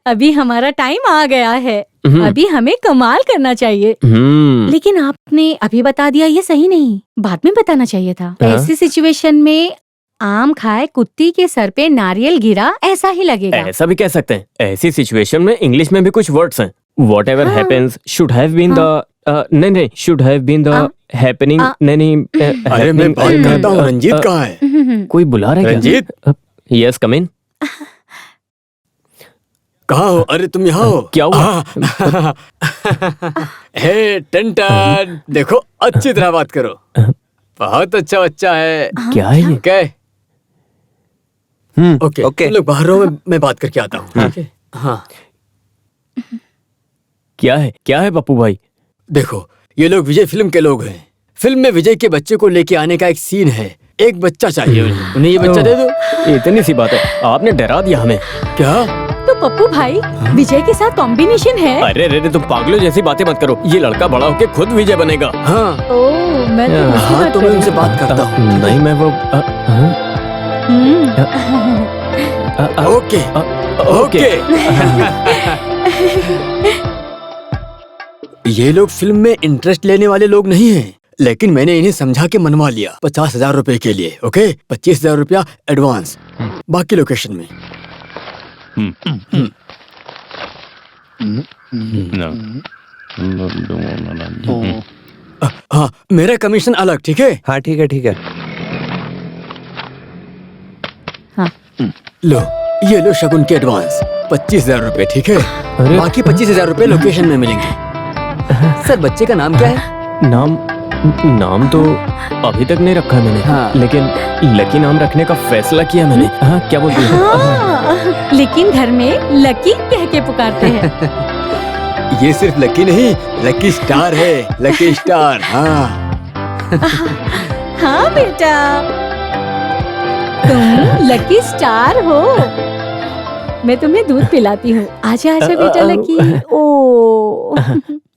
अभी हमारा टाइम आ गया है, अभी हमें कमाल करना चाहिए। लेकिन आपने अभी बता दिया, ये सही नहीं, बाद में बताना चाहिए था। ऐसी सिचुएशन में आम खाए कुत्ती के सर पे नारियल गिरा, ऐसा ही लगेगा। ऐसा भी कह सकते हैं। ऐसी सिचुएशन में इंग्लिश में भी कुछ वर्ड्स हैं। Whatever happens should have been the नहीं should have been the happening नहीं। अरे मैं बात करता हूँ, रंजीत कहाँ है? कोई बुला रहा है क्या? रंजीत? यस कम इन। कहाँ हो? अरे तुम यहाँ हो? क्या हुआ? हे टन, देखो अच्छी तरह बात करो। बहुत अच्छा बच्चा है। क्या है ये? क्या? ओके ओके, तुम लोग बाहर रहो, मैं बात करके आता हूँ। हाँ। क्या है पप्पू भाई? देखो, ये लोग विजय फिल्म के लोग हैं। फिल्म में विजय के बच्चे को लेके आने का एक सीन है। एक बच्चा चाहिए उन्हें ये बच्चा दे दो। इतनी सी बात है, आपने डरा दिया हमें। क्या? तो पप्पू भाई विजय के साथ कॉम्बिनेशन है। अरे तुम पागलों जैसी बातें मत करो। ये लड़का बड़ा होके खुद विजय बनेगा। हाँ। ओह, मैं तो मैं उनसे बात करता हूँ। नहीं मैं वो ओके ओके। ये लोग फिल्म में इंटरेस्ट लेने वाले लोग नहीं हैं, लेकिन मैंने इन्हें समझा के मनवा लिया 50,000 रुपए के लिए। ओके, 25,000 रुपया एडवांस, बाकी लोकेशन में। हाँ, मेरा कमीशन अलग, ठीक है? हाँ ठीक है ठीक है। हाँ। लो, ये लो शगुन के एडवांस 25,000 रुपए, ठीक है? बाकी 25,000 रुपए लोकेशन में मिलेंगे। सर बच्चे का नाम क्या है? नाम तो अभी तक नहीं रखा मैंने। हाँ। लेकिन लकी नाम रखने का फैसला किया मैंने। हाँ, क्या बोलती है? हाँ, लेकिन घर में लकी कह के पुकारते हैं। ये सिर्फ लकी नहीं, लकी स्टार है, लकी स्टार। हाँ हाँ बेटा, तुम लकी स्टार हो। मैं तुम्हें दूध पिलाती हूँ। आजा आजा बेटा लकी। ओ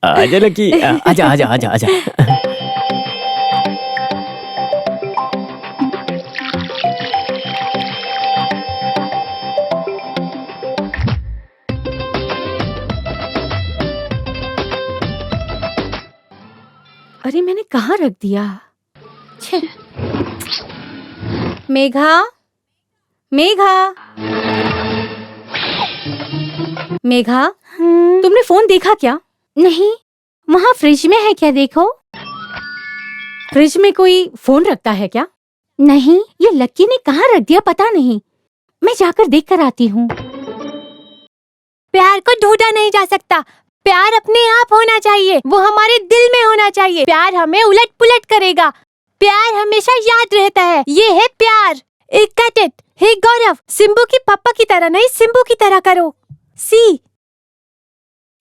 आजा लकी, आजा आजा आजा आजा। अरे मैंने कहाँ रख दिया? छे। मेघा, मेघा, मेघा, तुमने फोन देखा क्या? नहीं, वहाँ फ्रिज में है क्या? देखो। फ्रिज में कोई फोन रखता है क्या? नहीं, ये लक्की ने कहाँ रख दिया पता नहीं। मैं जाकर देख कर आती हूँ। प्यार को ढूंढा नहीं जा सकता, प्यार अपने आप होना चाहिए, वो हमारे दिल में होना चाहिए। प्यार हमें उलट पुलट करेगा, प्यार हमेशा याद रहता है। ये है प्यार। एक कट इट। हे गौरव, सिम्बू की पापा की तरह नहीं, सिम्बू की तरह करो। सी,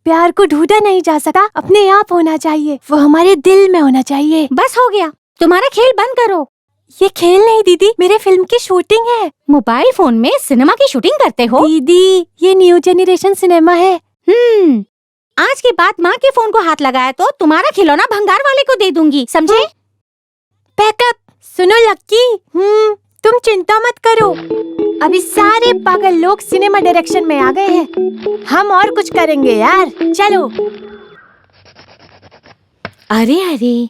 प्यार को ढूंढा नहीं जा सकता, अपने आप होना चाहिए, वो हमारे दिल में होना चाहिए। बस हो गया, तुम्हारा खेल बंद करो। ये खेल नहीं दीदी, मेरे फिल्म की शूटिंग है। मोबाइल फोन में सिनेमा की शूटिंग करते हो? दीदी, ये न्यू जेनरेशन सिनेमा है। आज के बाद माँ के फोन को हाथ लगाया तो तुम्हारा खिलौना भंगार वाले को दे दूंगी, समझे? पैकअप। सुनो लक्की, तुम चिंता मत करो, अभी सारे पागल लोग सिनेमा डायरेक्शन में आ गए हैं। हम और कुछ करेंगे यार, चलो। अरे अरे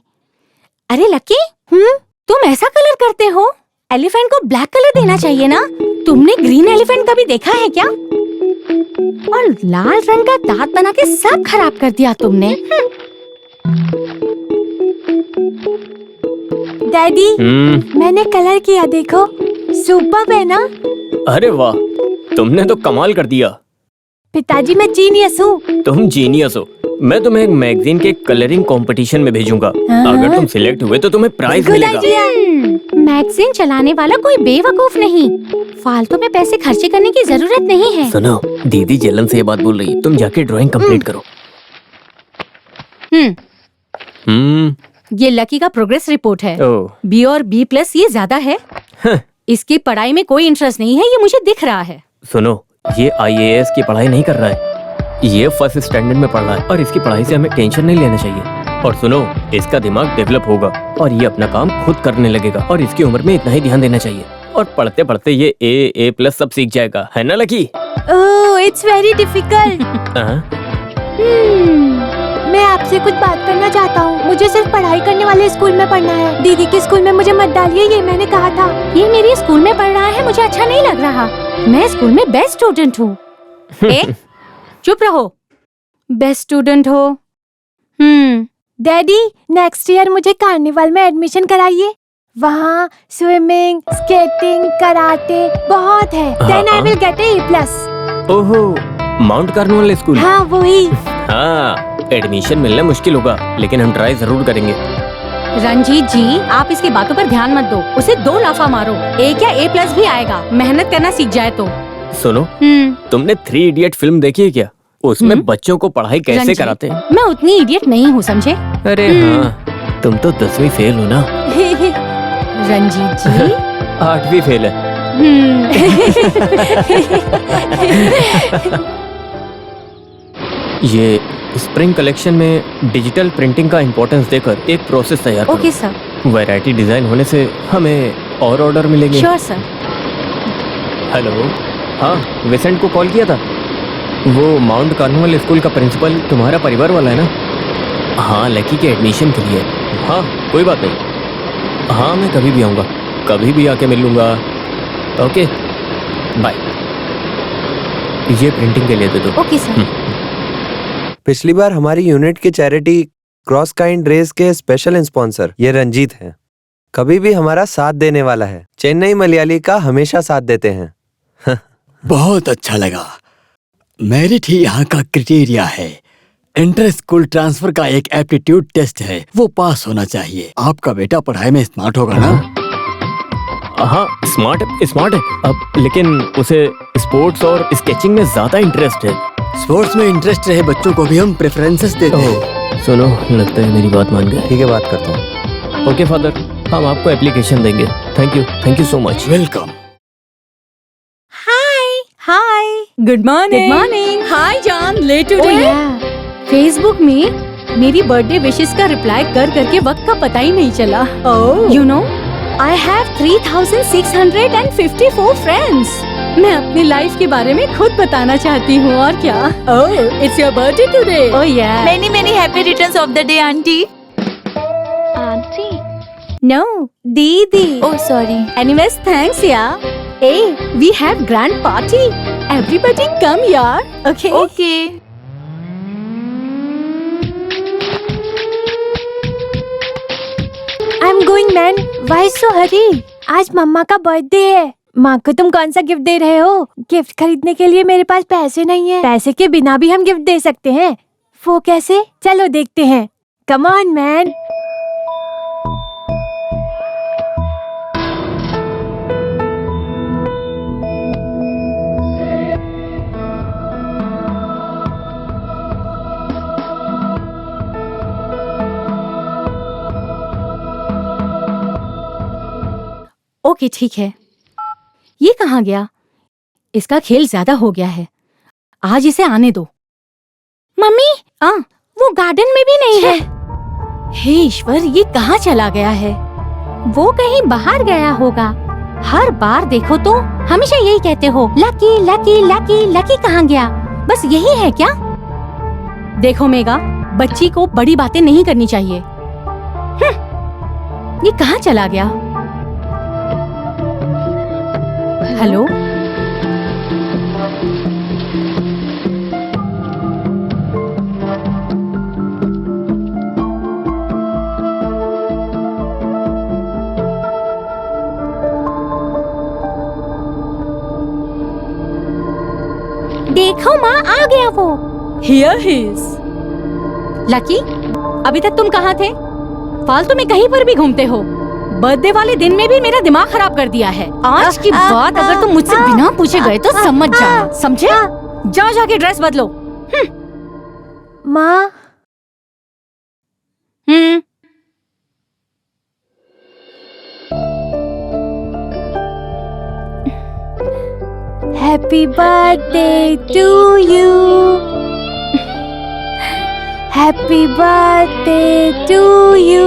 अरे लक्की, तुम ऐसा कलर करते हो? एलिफेंट को ब्लैक कलर देना चाहिए ना। तुमने ग्रीन एलिफेंट कभी देखा है क्या? और लाल रंग का दांत बना के सब खराब कर दिया तुमने। डैडी, मैंने कलर किया, देखो, सुपर है ना? अरे वाह, तुमने तो कमाल कर दिया। पिताजी, मैं जीनियस हूँ। तुम जीनियस हो। मैं तुम्हें एक मैगजीन के कलरिंग कंपटीशन में भेजूंगा। अगर तुम सिलेक्ट हुए तो तुम्हें प्राइज मिलेगा। मैगजीन चलाने वाला कोई बेवकूफ नहीं, फालतू में पैसे खर्चे करने की जरूरत नहीं है। सुनो, दीदी जलन से ये बात बोल रही है, तुम जाके ड्राइंग कंप्लीट करो। ये लकी का प्रोग्रेस रिपोर्ट है। बी और B+ ये ज्यादा है। इसकी पढ़ाई में कोई इंटरेस्ट नहीं है, ये मुझे दिख रहा है। सुनो, ये IAS की पढ़ाई नहीं कर रहा है, ये फर्स्ट स्टैंडर्ड में पढ़ रहा है और इसकी पढ़ाई से हमें टेंशन नहीं लेना चाहिए। और सुनो, इसका दिमाग डेवलप होगा और ये अपना काम खुद करने लगेगा और इसकी उम्र में इतना ही ध्यान देना चाहिए। और पढ़ते पढ़ते ये A+ सब सीख जाएगा, है ना lucky? Oh, it's very difficult. मैं आपसे कुछ बात करना चाहता हूँ। मुझे सिर्फ पढ़ाई करने वाले स्कूल में पढ़ना है। दीदी के स्कूल में मुझे मत डालिए, ये मैंने कहा था। ये मेरे स्कूल में पढ़ रहा है, मुझे अच्छा नहीं लग रहा। मैं स्कूल में बेस्ट स्टूडेंट हूँ। चुप रहो, बेस्ट स्टूडेंट हो। डैडी, नेक्स्ट ईयर मुझे कार्निवल में एडमिशन कराइए। वहाँ स्विमिंग, स्केटिंग, कराटे बहुत है। Then I will get A+। ओहो, माउंट कार्निवल स्कूल? हाँ, वही। हाँ, एडमिशन मिलना मुश्किल होगा, लेकिन हम ट्राई जरूर करेंगे। रंजीत जी, आप इसकी बातों पर ध्यान मत दो, उसे 2 लाफा मारो, A या A+ भी आएगा, मेहनत करना सीख जाए तो। सुनो, तुमने 3 इडियट फिल्म देखी है क्या? उसमें बच्चों को पढ़ाई कैसे कराते हैं? मैं उतनी इडियट नहीं हूँ, समझे? अरे हाँ, तुम तो 10वीं फेल हो ना। रंजीत जी 8वीं फेल है। ये स्प्रिंग कलेक्शन में डिजिटल प्रिंटिंग का इम्पोर्टेंस देकर एक प्रोसेस तैयार करो। Okay sir. वैरायटी डिजाइन होने से हमें और ऑर्डर मिलेंगे। Sure sir. हेलो, हाँ, विसेंट को कॉल किया था? वो माउंट कार्निवल स्कूल का प्रिंसिपल तुम्हारा परिवार वाला है ना? हाँ, लकी के एडमिशन के लिए। हाँ, कोई बात नहीं। हाँ, मैं कभी भी आऊँगा, कभी भी आके मिल लूँगा। Okay, bye. ये प्रिंटिंग के लिए दे दो। Okay sir. पिछली बार हमारी यूनिट की चैरिटी क्रॉस काइंड रेस के स्पेशल स्पॉन्सर ये रंजीत हैं। कभी भी हमारा साथ देने वाला है। चेन्नई मलयाली का हमेशा साथ देते हैं। बहुत अच्छा लगा। मेरिट ही यहाँ का क्राइटेरिया है। इंटर स्कूल ट्रांसफर का एक एप्टीट्यूड टेस्ट है, वो पास होना चाहिए। आपका बेटा पढ़ाई में स्मार्ट होगा ना? हाँ, स्मार्ट है। अब लेकिन उसे स्पोर्ट्स और स्केचिंग में ज्यादा इंटरेस्ट है। स्पोर्ट्स में इंटरेस्ट रहे बच्चों को भी हम प्रेफरेंसेस देते हैं। सुनो, लगता है मेरी बात मान गए। ठीक है, बात करता हूँ। ओके फादर, हम आपको एप्लीकेशन देंगे। Thank you so much. Welcome. Hi, good morning. Good morning. Hi John, late today. Facebook में मेरी बर्थडे विशेस का रिप्लाई कर करके वक्त का पता ही नहीं चला। You know, I have 3654 friends. मैं अपनी लाइफ के बारे में खुद बताना चाहती हूँ और क्या। ओह, इट्स योर बर्थडे टुडे। ओह या। Many happy returns of the day aunty. Auntie. No, दीदी। Oh sorry. Anyways, thanks यार। Hey, we have grand party. Everybody come यार. Okay. Okay. I'm going man. Why so hurry? आज मम्मा का birthday है। माँ को तुम कौन सा गिफ्ट दे रहे हो? गिफ्ट खरीदने के लिए मेरे पास पैसे नहीं है। पैसे के बिना भी हम गिफ्ट दे सकते हैं। वो कैसे? चलो देखते हैं। Come on man. ओके ठीक है। ये कहाँ गया? इसका खेल ज्यादा हो गया है। आज इसे आने दो। मम्मी, वो गार्डन में भी नहीं है। हे ईश्वर, ये कहाँ चला गया है? वो कहीं बाहर गया होगा। हर बार देखो तो हमेशा यही कहते हो, लकी लकी लकी लकी। कहाँ गया? बस यही है क्या? देखो मेगा, बच्ची को बड़ी बातें नहीं करनी चाहिए। ये कहाँ चला गया? हेलो, देखो माँ, आ गया वो। Here he is. लकी, अभी तक तुम कहाँ थे? फालतू में कहीं पर भी घूमते हो। बर्थडे वाले दिन में भी मेरा दिमाग खराब कर दिया है। आज की बात अगर तुम मुझसे बिना पूछे गए तो समझ जाओ, समझे? जाओ जाके ड्रेस बदलो। माँ। Happy birthday to you. Happy birthday to you.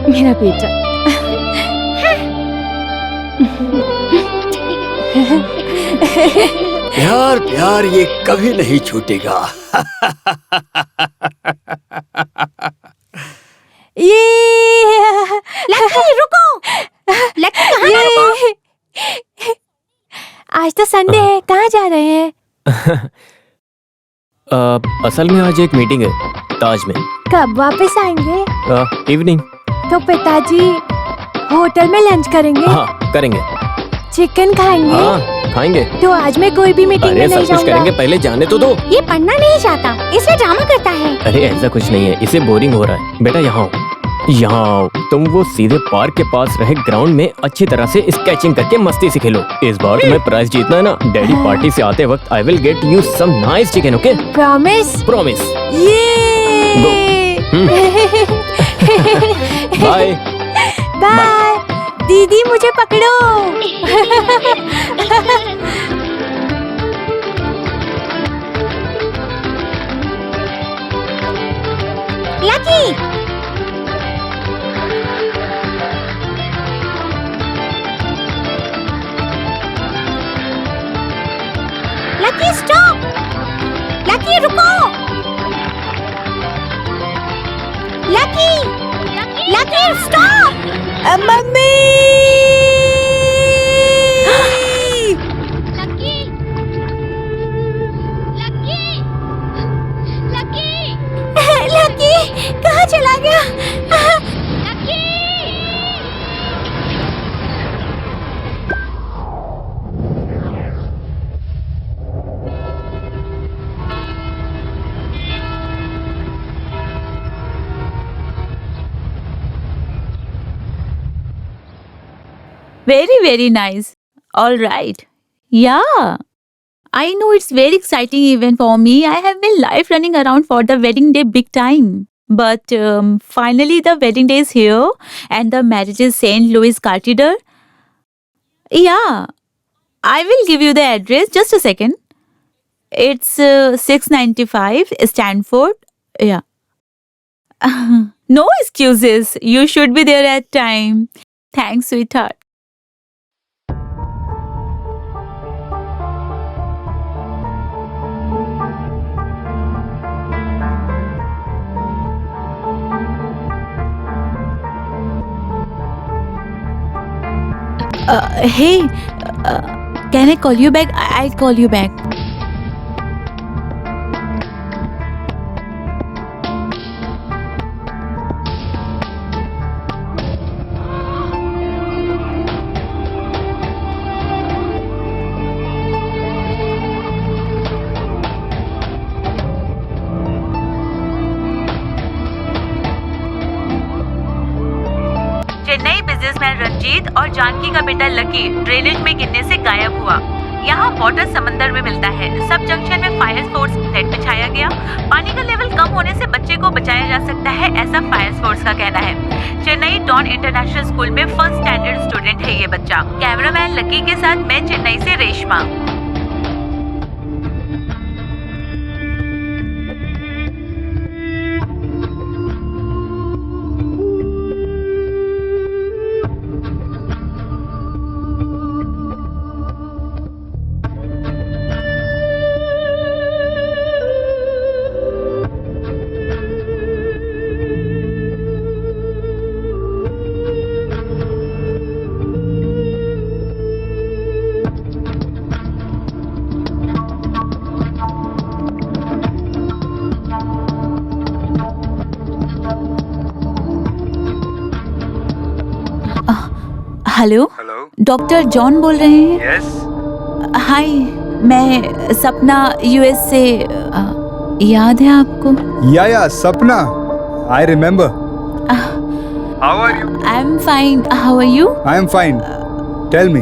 मेरा बेटा। प्यार प्यार ये कभी नहीं छूटेगा। ये लकी रुको। लकी कहाँ है? आज तो संडे है, कहाँ जा रहे हैं? असल में आज एक मीटिंग है ताज में। कब वापस आएंगे? इवनिंग। तो पिताजी होटल में लंच करेंगे? हाँ करेंगे। चिकन खाएंगे? हाँ खाएंगे। तो आज मैं कोई भी मीटिंग में नहीं सब कुछ जाऊंगा। करेंगे, पहले जाने तो दो। ये पढ़ना नहीं चाहता, इसे ड्रामा करता है। अरे ऐसा कुछ नहीं है, इसे बोरिंग हो रहा है। बेटा यहाँ आओ, यहाँ आओ। तुम वो सीधे पार्क के पास रहे ग्राउंड में अच्छी तरह से स्केचिंग करके मस्ती से खेलो। इस बार तुम्हें प्राइज जीतना है ना। डैडी पार्टी से आते वक्त I will get you some nice chicken, okay? Promise? Promise. ये बाय बाय। दीदी मुझे पकड़ो। Lucky, Lucky stop. लकी रुको। Lucky, Lucky stop. Mummy. Lucky, Lucky, Lucky, Lucky कहाँ चला गया? Lucky. Very nice. All right. Yeah. I know it's very exciting event for me. I have been live running around for the wedding day big time. But finally the wedding day is here and the marriage is St. Louis Cathedral. Yeah, I will give you the address. Just a second. It's 695 Stanford. Yeah. No excuses. You should be there at time. Thanks, sweetheart. Hey, can I call you back? I'll call you back. Chennai businessman Ranjit और जानकी का बेटा lucky drainage में गिरने से गायब हुआ। यहाँ water समंदर में मिलता है। सब जंक्शन में फायर फोर्स नेट बिछाया गया। पानी का लेवल कम होने से बच्चे को बचाया जा सकता है, ऐसा फायर फोर्स का कहना है। चेन्नई डॉन इंटरनेशनल स्कूल में फर्स्ट स्टैंडर्ड स्टूडेंट है ये बच्चा। कैमरामैन लकी के साथ मैं चेन्नई से रेशमा। हेलो, डॉक्टर जॉन बोल रहे हैं? यस। हाय, मैं सपना यूएस से। याद है आपको? Yeah Sapna, I remember. How are you? I am fine, how are you? I am fine, tell me.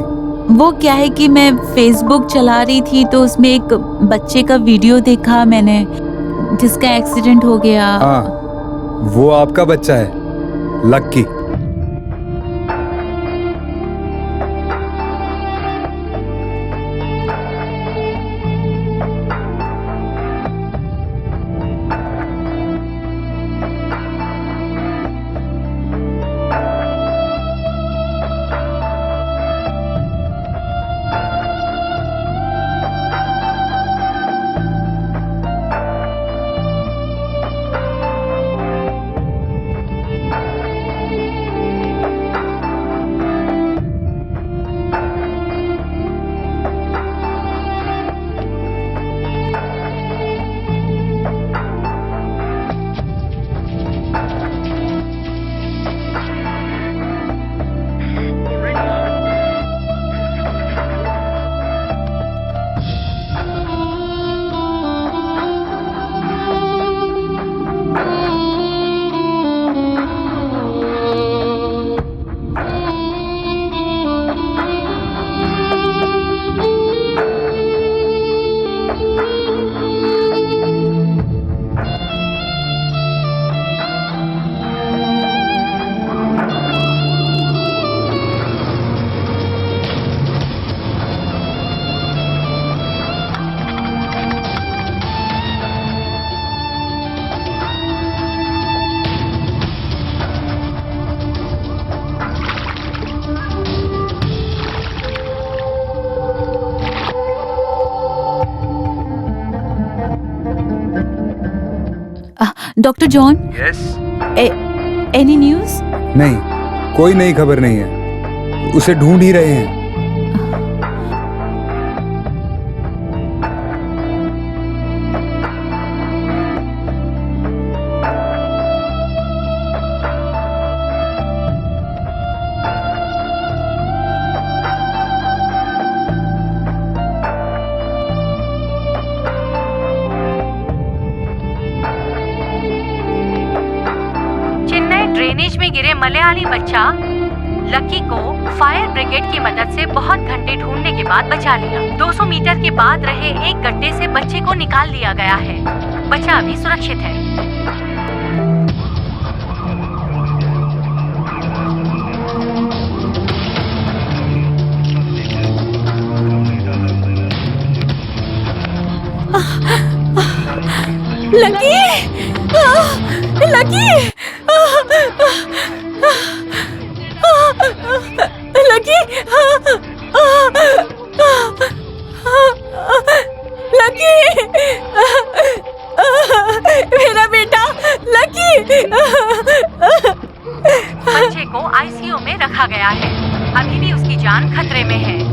वो क्या है कि मैं फेसबुक चला रही थी तो उसमें एक बच्चे का वीडियो देखा मैंने जिसका एक्सीडेंट हो गया। हाँ, वो आपका बच्चा है, Lucky. Doctor John? Yes. Any news? नहीं, कोई नई खबर नहीं है। उसे ढूंढ ही रहे हैं। ड्रेनेज में गिरे मलयाली बच्चा लकी को फायर ब्रिगेड की मदद से बहुत घंटे ढूंढने के बाद बचा लिया। 200 मीटर के बाद रहे एक गड्ढे से बच्चे को निकाल लिया गया है। बच्चा अभी सुरक्षित है। लकी, लकी, लकी, लकी, मेरा बेटा लकी। बच्चे को आईसीयू में रखा गया है। अभी भी उसकी जान खतरे में है।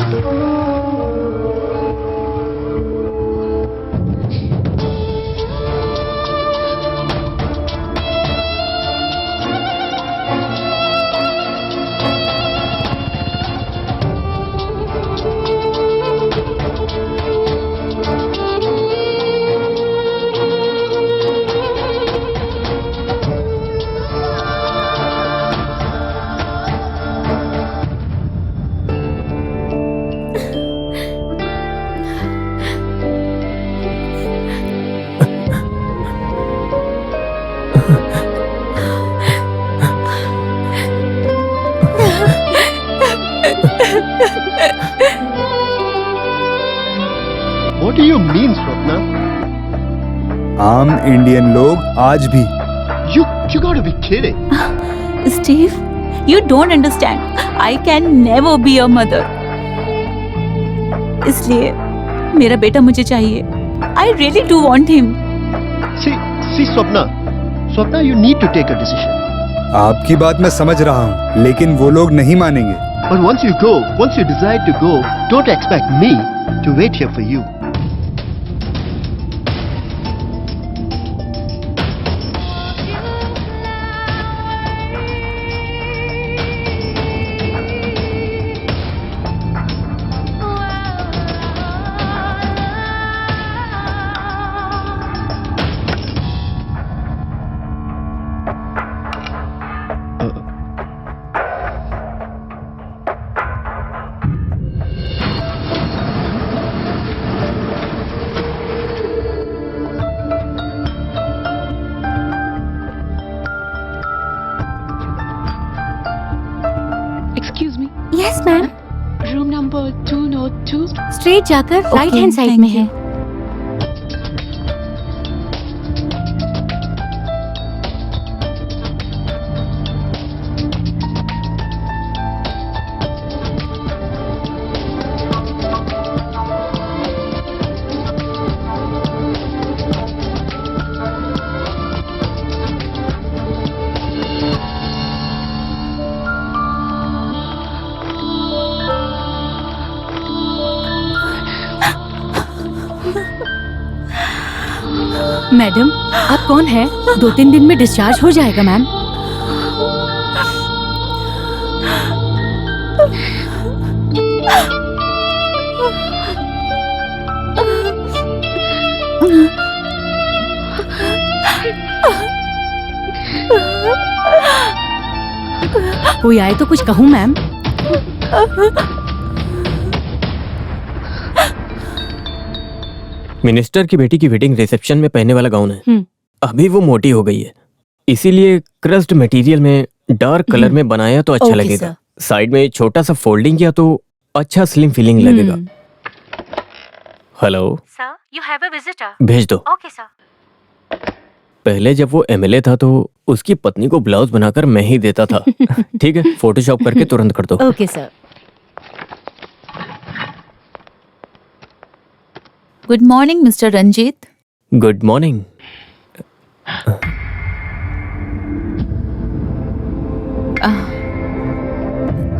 What do you mean, Swapna? आम इंडियन लोग आज भी You gotta be kidding. Steve, you don't understand. I can never be a mother. इसलिए मेरा बेटा मुझे चाहिए. I really do want him. See, Swapna. Swapna, you need to take a decision. आपकी बात मैं समझ रहा हूँ, लेकिन वो लोग नहीं मानेंगे। But once you decide to go, don't expect me to wait here for you. Excuse me. Yes ma'am. Room number 202. Straight जाकर राइट हैंड साइड thank में you. है। मैडम, आप कौन है? 2-3 दिन में डिस्चार्ज हो जाएगा मैम। कोई आए तो कुछ कहूँ मैम? मिनिस्टर की बेटी की वेडिंग रिसेप्शन में पहनने वाला गाउन है। अभी वो मोटी हो गई है, इसीलिए क्रस्ट मटेरियल में डार्क कलर में बनाया तो अच्छा Okay, लगेगा। sir. साइड में छोटा सा फोल्डिंग किया तो अच्छा स्लिम फीलिंग लगेगा। Hello sir, you have a visitor. भेज दो। Okay sir. पहले जब वो एमएलए था तो उसकी पत्नी को ब्लाउज बनाकर मैं ही देता था। ठीक है, फोटोशॉप करके तुरंत कर दो। Okay sir. Good morning mister Ranjit. Good morning.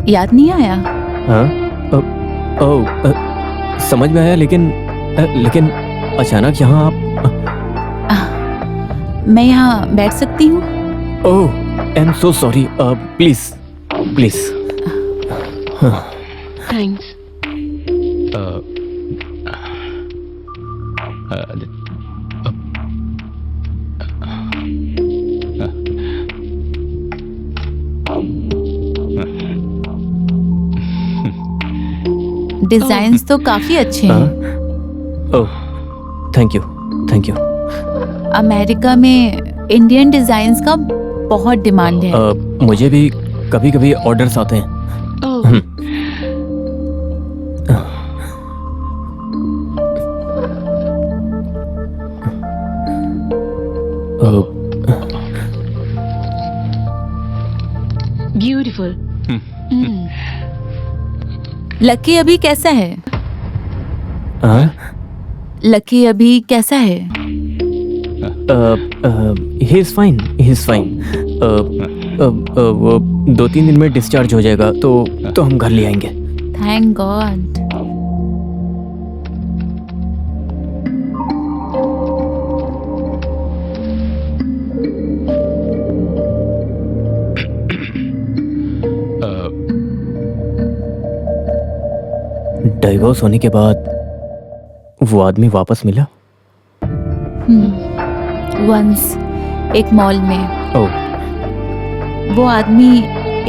याद नहीं आया? हाँ? समझ में आया, लेकिन अचानक यहाँ आप। मैं यहाँ बैठ सकती हूँ? Oh, I am so sorry. Please please. Thanks. Designs तो काफी अच्छे हैं। Oh, thank you, thank you. America में इंडियन डिजाइन्स का बहुत डिमांड है। मुझे भी कभी कभी ऑर्डर्स आते हैं। Oh. Beautiful. लकी अभी कैसा है? लकी अभी कैसा है? He is fine, he is fine. वो 2-3 दिन में डिस्चार्ज हो जाएगा तो हम घर ले आएंगे। Thank God. डाइवोर्स होने के बाद वो आदमी वापस मिला? वंस एक मॉल में। ओह, वो आदमी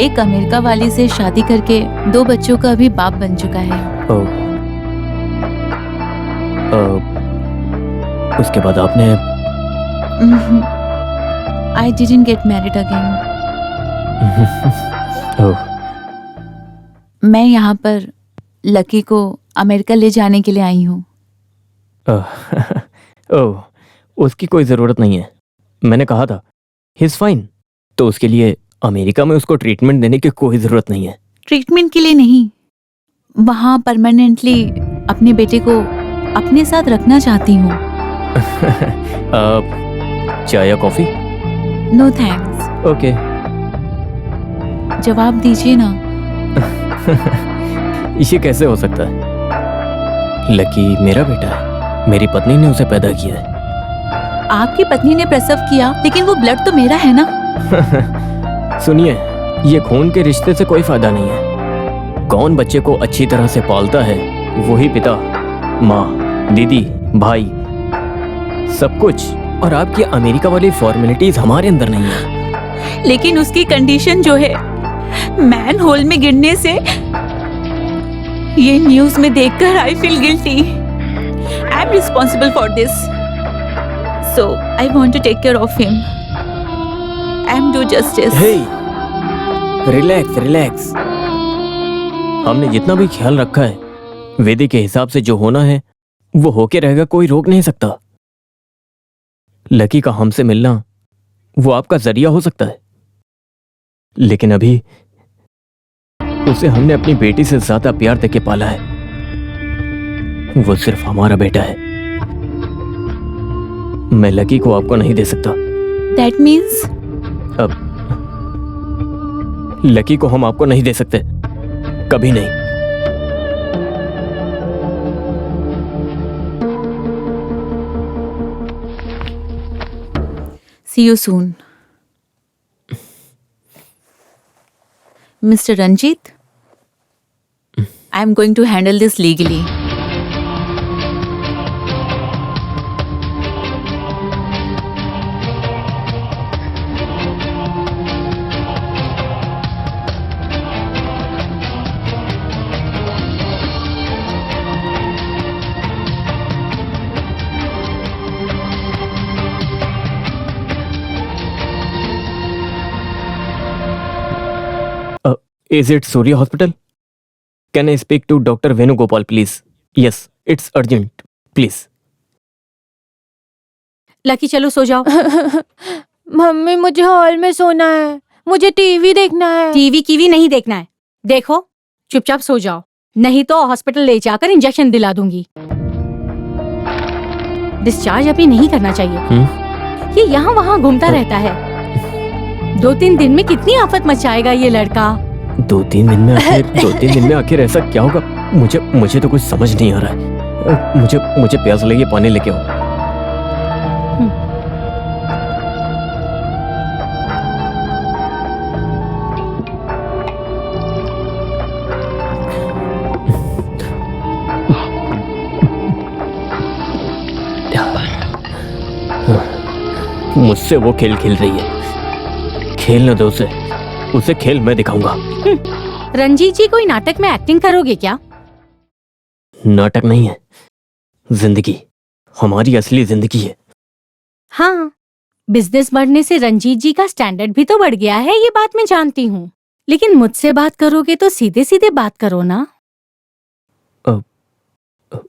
एक अमेरिका वाली से शादी करके 2 बच्चों का अभी बाप बन चुका है। ओह। उसके बाद आपने? I didn't get married again. Oh. मैं यहाँ पर लकी को अमेरिका ले जाने के लिए आई हूँ। ओह, उसकी कोई जरूरत नहीं है। मैंने कहा था ही इज फाइन, तो उसके लिए अमेरिका में उसको ट्रीटमेंट देने की कोई जरूरत नहीं है। ट्रीटमेंट के लिए नहीं, वहाँ परमानेंटली अपने बेटे को अपने साथ रखना चाहती हूँ। चाय या कॉफी? No thanks. ओके। जवाब दीजिए ना। ये कैसे हो सकता है? लकी मेरा बेटा है, मेरी पत्नी ने उसे पैदा किया है। आपकी पत्नी ने प्रसव किया, लेकिन वो ब्लड तो मेरा है ना। सुनिए, ये खून के रिश्ते से कोई फायदा नहीं है। कौन बच्चे को अच्छी तरह से पालता है, वही पिता, माँ, दीदी, भाई, सब कुछ। और आपकी अमेरिका वाली फॉर्मेलिटीज हमारे अंदर नहीं है। लेकिन उसकी कंडीशन जो है, मैन होल में गिरने से, ये न्यूज में देखकर I feel guilty. I am responsible for this, so I want to take care of him. I am do justice. Hey, relax relax. हमने जितना भी ख्याल रखा है, वेदी के हिसाब से जो होना है वो होके रहेगा, कोई रोक नहीं सकता। लकी का हमसे मिलना वो आपका जरिया हो सकता है, लेकिन अभी उसे हमने अपनी बेटी से ज्यादा प्यार देके पाला है। वो सिर्फ हमारा बेटा है। मैं लकी को आपको नहीं दे सकता। That means? अब लकी को हम आपको नहीं दे सकते, कभी नहीं। See you soon. Mr. Ranjit, I am going to handle this legally. Is it Surya Hospital? Can I speak to Dr. Venugopal, please? Yes, it's urgent. Please. Lucky चलो सो जाओ। मम्मी मुझे हॉल में सोना है, मुझे टीवी देखना है। TV kiwi नहीं देखना है। देखो चुपचाप सो जाओ, नहीं तो हॉस्पिटल ले जाकर इंजेक्शन दिला दूंगी। डिस्चार्ज अभी नहीं करना चाहिए। ये यहाँ वहाँ घूमता रहता है। 2-3 दिन में कितनी आफत मचाएगा ये लड़का। 2-3 दिन में आखिर ऐसा क्या होगा? मुझे तो कुछ समझ नहीं आ रहा है। मुझे प्यास लगी, पानी लेके आओ। मुझसे वो खेल खेल रही है। खेलने दो उसे खेल मैं दिखाऊंगा। रंजीत जी कोई नाटक में एक्टिंग करोगे क्या? नाटक नहीं है, जिंदगी, हमारी असली जिंदगी है। हाँ, बिजनेस बढ़ने से रंजीत जी का स्टैंडर्ड भी तो बढ़ गया है, ये बात मैं जानती हूँ। लेकिन मुझसे बात करोगे तो सीधे सीधे बात करो ना।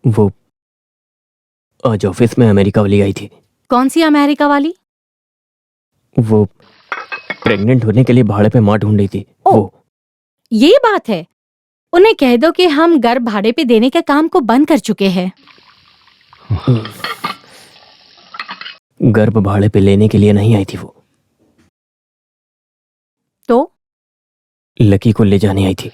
वो आज ऑफिस में अमेरिका वाली आई थी। कौन सी अमेरिका वाली? वो प्रेग्नेंट होने के लिए भाड़े पे माँ ढूंढ रही थी। वो ये बात है, उन्हें कह दो कि हम घर भाड़े पे देने के काम को बंद कर चुके हैं। गर्भ भाड़े पे लेने के लिए नहीं आई थी वो, तो लकी को ले जाने आई थी।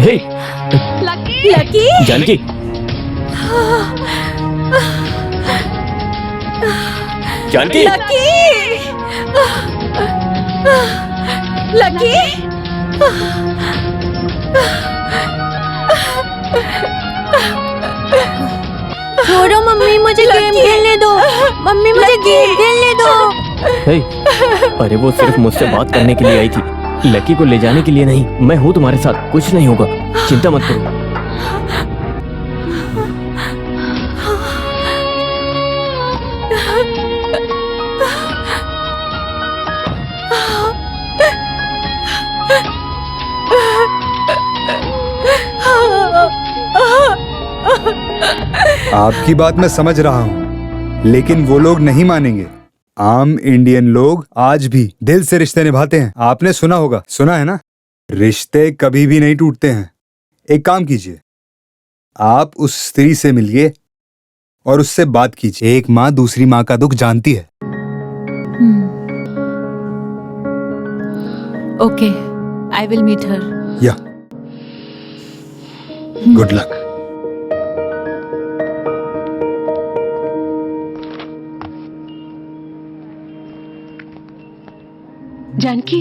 Hey, Lucky! Janaki, Janaki, Lucky! Lucky! छोड़ो मम्मी, मुझे गेम खेलने दो। मम्मी मुझे गेम खेलने दो। हे, अरे वो सिर्फ मुझसे बात करने के लिए आई थी, लकी को ले जाने के लिए नहीं। मैं हूँ तुम्हारे साथ, कुछ नहीं होगा, चिंता मत करो। आपकी बात मैं समझ रहा हूँ, लेकिन वो लोग नहीं मानेंगे। आम इंडियन लोग आज भी दिल से रिश्ते निभाते हैं। आपने सुना होगा, सुना है ना, रिश्ते कभी भी नहीं टूटते हैं। एक काम कीजिए, आप उस स्त्री से मिलिए और उससे बात कीजिए। एक माँ दूसरी माँ का दुख जानती है। Okay, I will meet her. Yeah good luck. Janaki,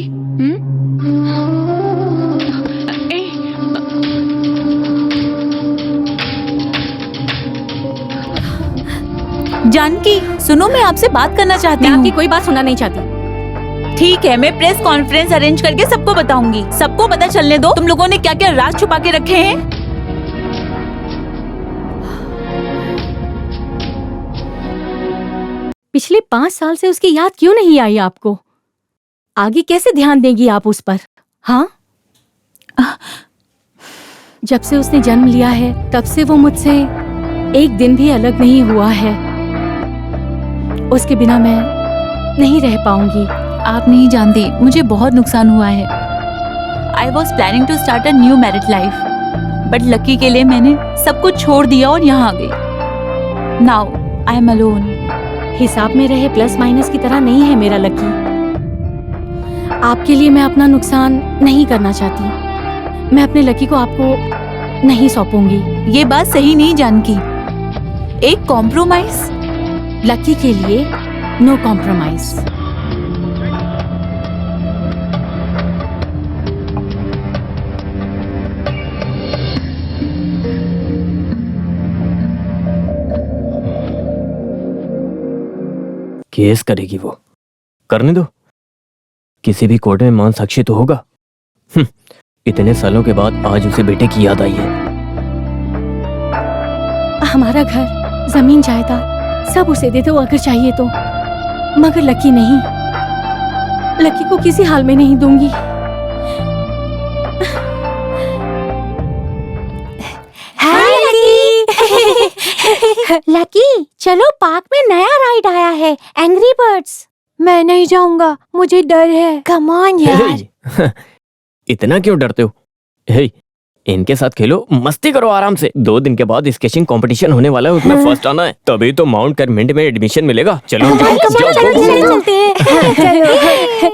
Janaki, सुनो, मैं आपसे बात करना चाहती मैं हूँ। आपकी कोई बात सुनना नहीं चाहती। ठीक है, मैं प्रेस कॉन्फ्रेंस अरेंज करके सबको बताऊंगी। सबको पता चलने दो तुम लोगों ने क्या क्या राज छुपा के रखे हैं। पिछले 5 साल से उसकी याद क्यों नहीं आई आपको? आगे कैसे ध्यान देंगी आप उस पर? हाँ, जब से उसने जन्म लिया है तब से वो मुझसे एक दिन भी अलग नहीं हुआ है। उसके बिना मैं नहीं रह पाऊंगी। आप नहीं जानती, मुझे बहुत नुकसान हुआ है। I was planning to start a new married life, but Lucky के लिए मैंने सब कुछ छोड़ दिया और यहाँ आ गई। Now I am alone. हिसाब में रहे प्लस माइनस की तरह नहीं है मेरा लकी। आपके लिए मैं अपना नुकसान नहीं करना चाहती। मैं अपने लकी को आपको नहीं सौंपूंगी। ये बात सही नहीं जानकी। एक कॉम्प्रोमाइज? लकी के लिए नो कॉम्प्रोमाइज। केस करेगी वो, करने दो। किसी भी कोर्ट में मान साक्षी तो होगा। इतने सालों के बाद आज उसे बेटे की याद आई है। हमारा घर, जमीन, जायदाद सब उसे दे दो अगर चाहिए तो, मगर लकी नहीं। लकी को किसी हाल में नहीं दूंगी। हाय लकी। लकी, चलो पार्क में नया राइड आया है, एंग्री बर्ड्स। मैं नहीं जाऊंगा, मुझे डर है। कम ऑन यार। इतना क्यों डरते हो? हे, इनके साथ खेलो, मस्ती करो आराम से। 2 दिन के बाद स्केचिंग कंपटीशन होने वाला है, उसमें फर्स्ट आना है, तभी तो माउंट करमेंट में एडमिशन मिलेगा। चलो चलते हैं।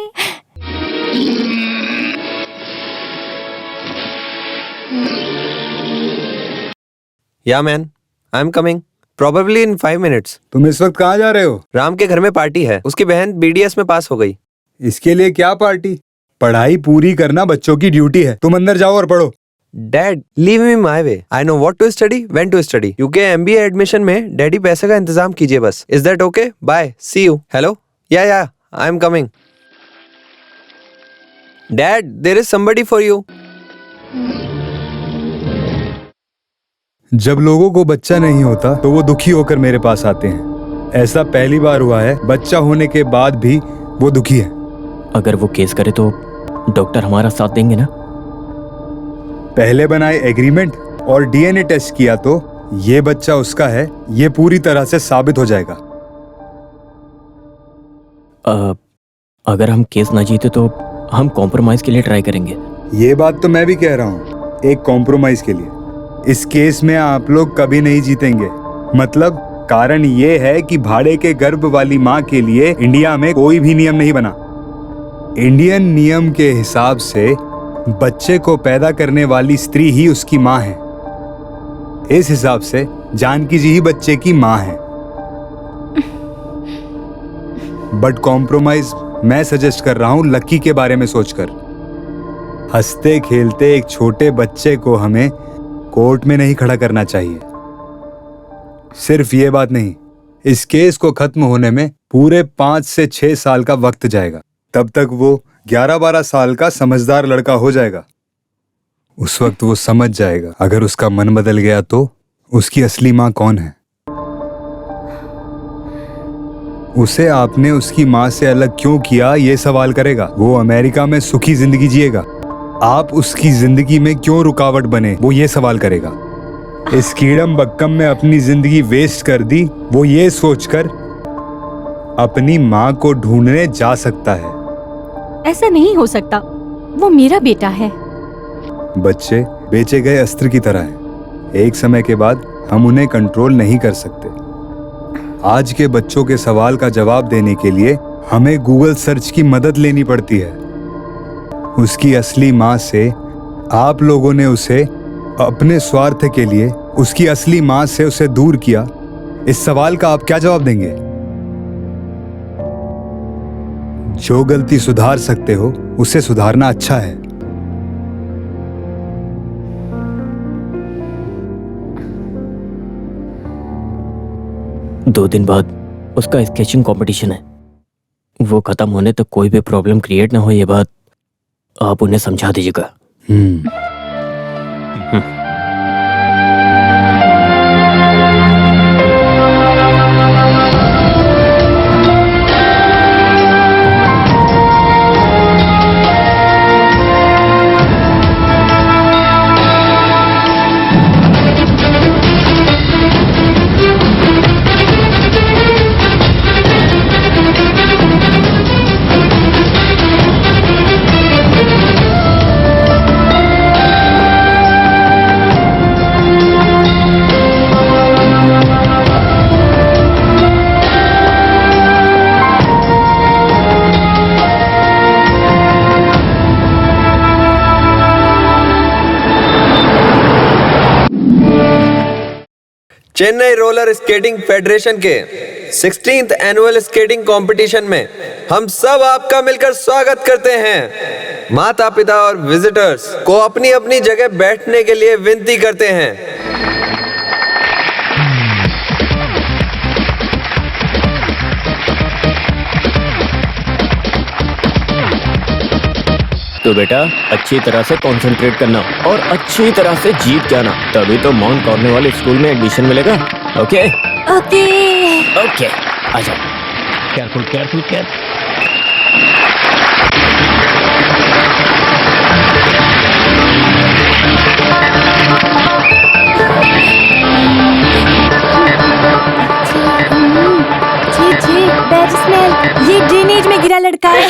या man, I am coming probably in 5 minutes. तुम इस वक्त कहाँ जा रहे हो? राम के घर में पार्टी है, उसकी बहन BDS में पास हो गई। इसके लिए क्या पार्टी? पढ़ाई पूरी करना बच्चों की ड्यूटी है। तुम अंदर जाओ और पढ़ो। Dad leave me my way, I know what to study, when to study. UK MBA admission में डैडी पैसे का इंतजाम कीजिए बस। Is that okay? Bye, see you. Hello, yeah I am coming. Dad, there is somebody for you. जब लोगों को बच्चा नहीं होता तो वो दुखी होकर मेरे पास आते हैं। ऐसा पहली बार हुआ है, बच्चा होने के बाद भी वो दुखी है। अगर वो केस करे तो डॉक्टर हमारा साथ देंगे ना? पहले बनाए एग्रीमेंट और डीएनए टेस्ट किया तो ये बच्चा उसका है, ये पूरी तरह से साबित हो जाएगा। अगर हम केस ना जीते तो हम कॉम्प्रोमाइज के लिए ट्राई करेंगे। ये बात तो मैं भी कह रहा हूँ, एक कॉम्प्रोमाइज के लिए। इस केस में आप लोग कभी नहीं जीतेंगे। मतलब कारण ये है कि भाड़े के गर्भ वाली माँ के लिए इंडिया में कोई भी नियम नहीं बना। इंडियन नियम के हिसाब से बच्चे को पैदा करने वाली स्त्री ही उसकी माँ है। इस हिसाब से जानकी जी ही बच्चे की माँ है। बट कॉम्प्रोमाइज मैं सजेस्ट कर रहा हूं लकी के बारे में सोचकर। हंसते खेलते एक छोटे बच्चे को हमें कोर्ट में नहीं खड़ा करना चाहिए। सिर्फ ये बात नहीं, इस केस को खत्म होने में पूरे 5 से 6 साल का वक्त जाएगा। तब तक वो 11-12 साल का समझदार लड़का हो जाएगा। उस वक्त वो समझ जाएगा अगर उसका मन बदल गया तो उसकी असली माँ कौन है। उसे आपने उसकी माँ से अलग क्यों किया ये सवाल करेगा। वो अमेरिका में सुखी जिंदगी जिएगा, आप उसकी जिंदगी में क्यों रुकावट बने वो ये सवाल करेगा। इस कीड़म बक्कम में अपनी जिंदगी वेस्ट कर दी, वो ये सोचकर अपनी माँ को ढूंढने जा सकता है। ऐसा नहीं हो सकता, वो मेरा बेटा है। बच्चे बेचे गए अस्त्र की तरह हैं। एक समय के बाद हम उन्हें कंट्रोल नहीं कर सकते। आज के बच्चों के सवाल का जवाब देने के लिए हमें गूगल सर्च की मदद लेनी पड़ती है। उसकी असली माँ से आप लोगों ने उसे अपने स्वार्थ के लिए उसकी असली माँ से उसे दूर किया। इस सवाल का आप क्या जवाब देंगे? जो गलती सुधार सकते हो उसे सुधारना अच्छा है। दो दिन बाद उसका स्केचिंग कंपटीशन है। वो खत्म होने तक कोई भी प्रॉब्लम क्रिएट ना हो, ये बात आप उन्हें समझा दीजिएगा। चेन्नई रोलर स्केटिंग फेडरेशन के 16th एनुअल स्केटिंग कंपटीशन में हम सब आपका मिलकर स्वागत करते हैं। माता पिता और विजिटर्स को अपनी अपनी जगह बैठने के लिए विनती करते हैं। तो बेटा अच्छी तरह से कंसंट्रेट करना और अच्छी तरह से जीत जाना, तभी तो माउंट कॉर्नवाल स्कूल में एडमिशन मिलेगा। ओके ओके ओके, आ जाओ। Careful careful careful. Bad smell, ये ड्रेनेज में गिरा लड़का है।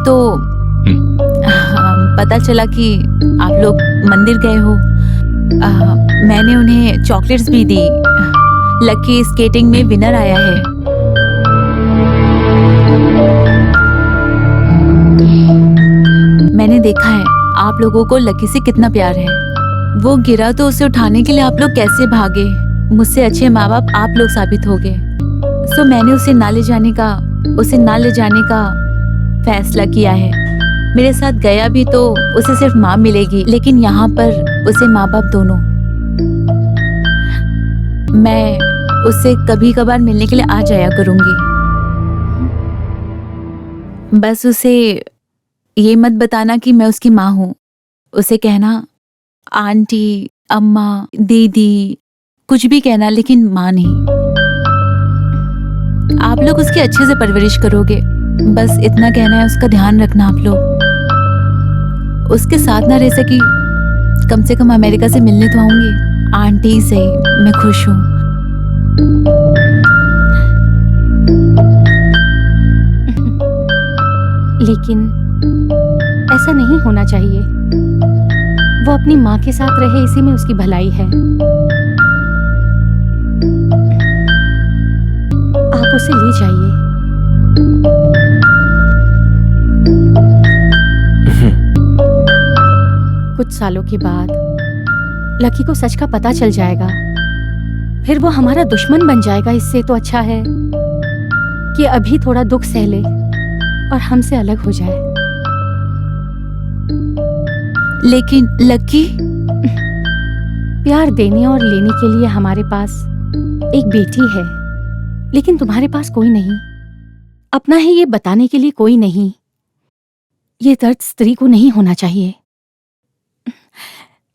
तो पता चला कि आप लोग मंदिर गए हो। मैंने उन्हें चॉकलेट्स भी दी। लकी स्केटिंग में विनर आया है। मैंने देखा है आप लोगों को लकी से कितना प्यार है। वो गिरा तो उसे उठाने के लिए आप लोग कैसे भागे। मुझसे अच्छे माँ बाप आप लोग साबित हो गए। सो मैंने उसे ना ले जाने का फैसला किया है। मेरे साथ गया भी तो उसे सिर्फ माँ मिलेगी, लेकिन यहाँ पर उसे माँ बाप दोनों। मैं उससे कभी कभार मिलने के लिए आ जाया करूंगी। बस उसे ये मत बताना कि मैं उसकी माँ हूँ। उसे कहना आंटी, अम्मा, दीदी, कुछ भी कहना, लेकिन माँ नहीं। आप लोग उसकी अच्छे से परवरिश करोगे, बस इतना कहना है। उसका ध्यान रखना आप लोग। उसके साथ ना रह सकी, कम से कम अमेरिका से मिलने तो आऊंगी। आंटी से मैं खुश हूँ। लेकिन ऐसा नहीं होना चाहिए। वो अपनी माँ के साथ रहे, इसी में उसकी भलाई है। आप उसे ले जाइए। कुछ सालों के बाद लकी को सच का पता चल जाएगा, फिर वो हमारा दुश्मन बन जाएगा। इससे तो अच्छा है कि अभी थोड़ा दुख सह ले और हमसे अलग हो जाए। लेकिन लकी, प्यार देने और लेने के लिए हमारे पास एक बेटी है, लेकिन तुम्हारे पास कोई नहीं। अपना है ये बताने के लिए कोई नहीं। ये दर्द स्त्री को नहीं होना चाहिए।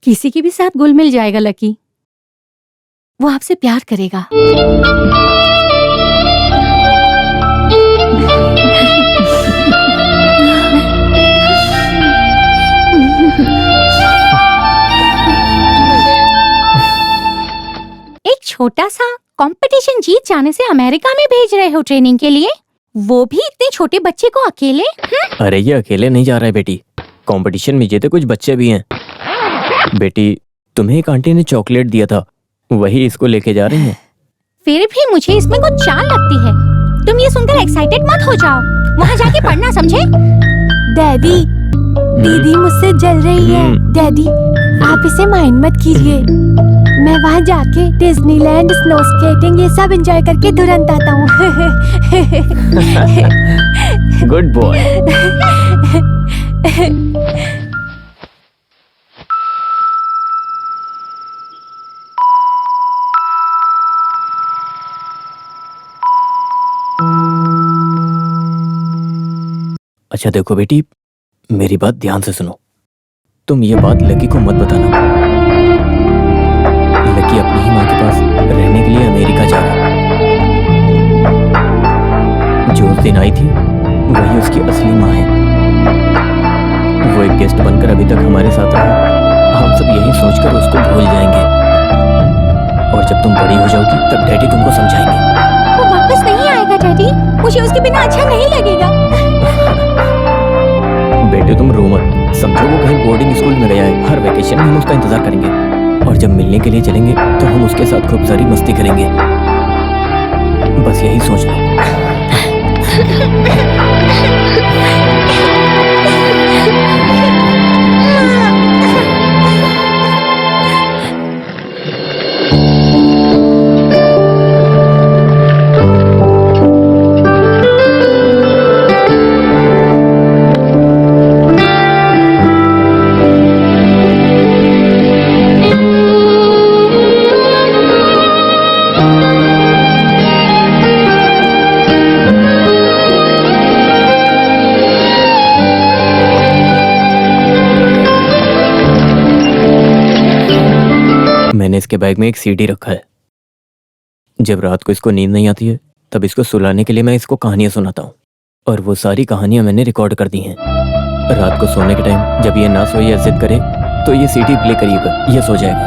किसी के भी साथ घुल मिल जाएगा लकी। वो आपसे प्यार करेगा। एक छोटा सा कंपटीशन जीत जाने से अमेरिका में भेज रहे हो ट्रेनिंग के लिए, वो भी इतने छोटे बच्चे को अकेले? अरे ये अकेले नहीं जा रहा है बेटी, कंपटीशन में जीते कुछ बच्चे भी हैं। बेटी, तुम्हें एक आंटी ने चॉकलेट दिया था, वही इसको लेके जा रही हैं। फिर भी मुझे इसमें कुछ चाल लगती है। तुम ये सुनकर एक्साइटेड मत हो जाओ। वहाँ जाके पढ़ना, समझे? डैडी, दीदी मुझसे जल रही है। डैडी, आप इसे माइंड मत कीजिए। मैं वहाँ जाके डिज्नीलैंड, स्नो स्केटिंग ये सब एंजॉय करके तुरंत आता हूँ। Good boy. अच्छा देखो बेटी, मेरी बात ध्यान से सुनो। तुम ये बात लकी को मत बताना। लकी अपनी ही माँ के पास रहने के लिए अमेरिका जा रहा है। जो उस दिन आई थी वही उसकी असली माँ है। वो एक गेस्ट बनकर अभी तक हमारे साथ रहा। हम सब यही सोचकर उसको भूल जाएंगे, और जब तुम बड़ी हो जाओगी तब डैडी तुमको समझाएंगे। वो वापस नहीं आएगा डैडी, मुझे उसके बिना अच्छा नहीं लगेगा। बेटे तुम रो मत, समझो वो कहीं बोर्डिंग स्कूल में गया है। हर वेकेशन में हम उसका इंतजार करेंगे, और जब मिलने के लिए चलेंगे तो हम उसके साथ खूब सारी मस्ती करेंगे। बस यही सोच लो। मैंने इसके बैग में एक सीडी रखा है। जब रात को इसको नींद नहीं आती है तब इसको सुलाने के लिए मैं इसको कहानियां सुनाता हूँ, और वो सारी कहानियां मैंने रिकॉर्ड कर दी हैं। रात को सोने के टाइम जब ये ना सोए या जिद करे तो ये सीडी प्ले करिएगा, ये सो जाएगा।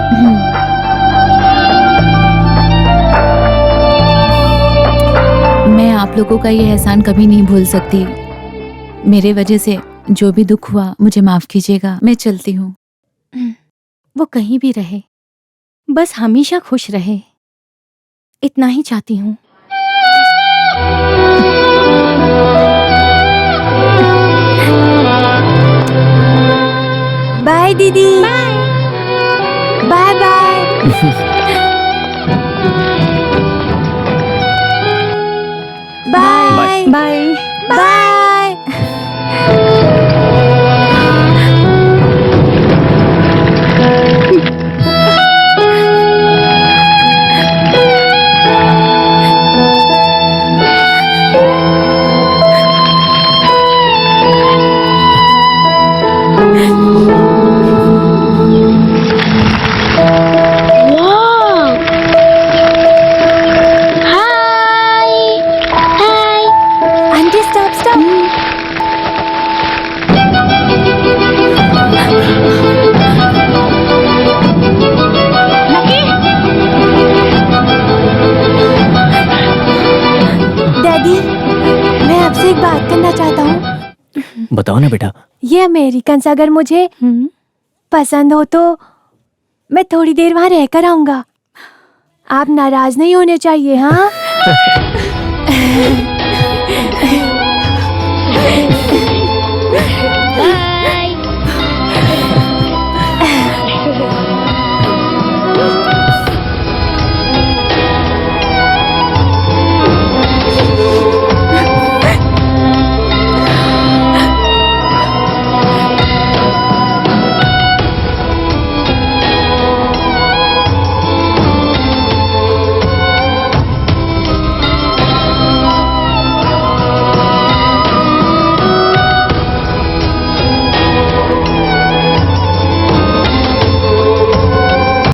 मैं आप लोगों का ये एहसान कभी नहीं भूल सकती। मेरे वजह से जो भी दुख हुआ मुझे माफ कीजिएगा। मैं चलती हूँ। वो कहीं भी रहे, बस हमेशा खुश रहे, इतना ही चाहती हूँ। बाय दीदी। Bye bye. Bye bye bye. Wow! Hi! Hi! Aunty stop stop. Daddy, मैं आपसे एक बात करना चाहता हूँ। बताओ ना बेटा। ये अमेरिकन अगर मुझे पसंद हो तो मैं थोड़ी देर वहाँ रहकर आऊंगा। आप नाराज नहीं होने चाहिए, हाँ?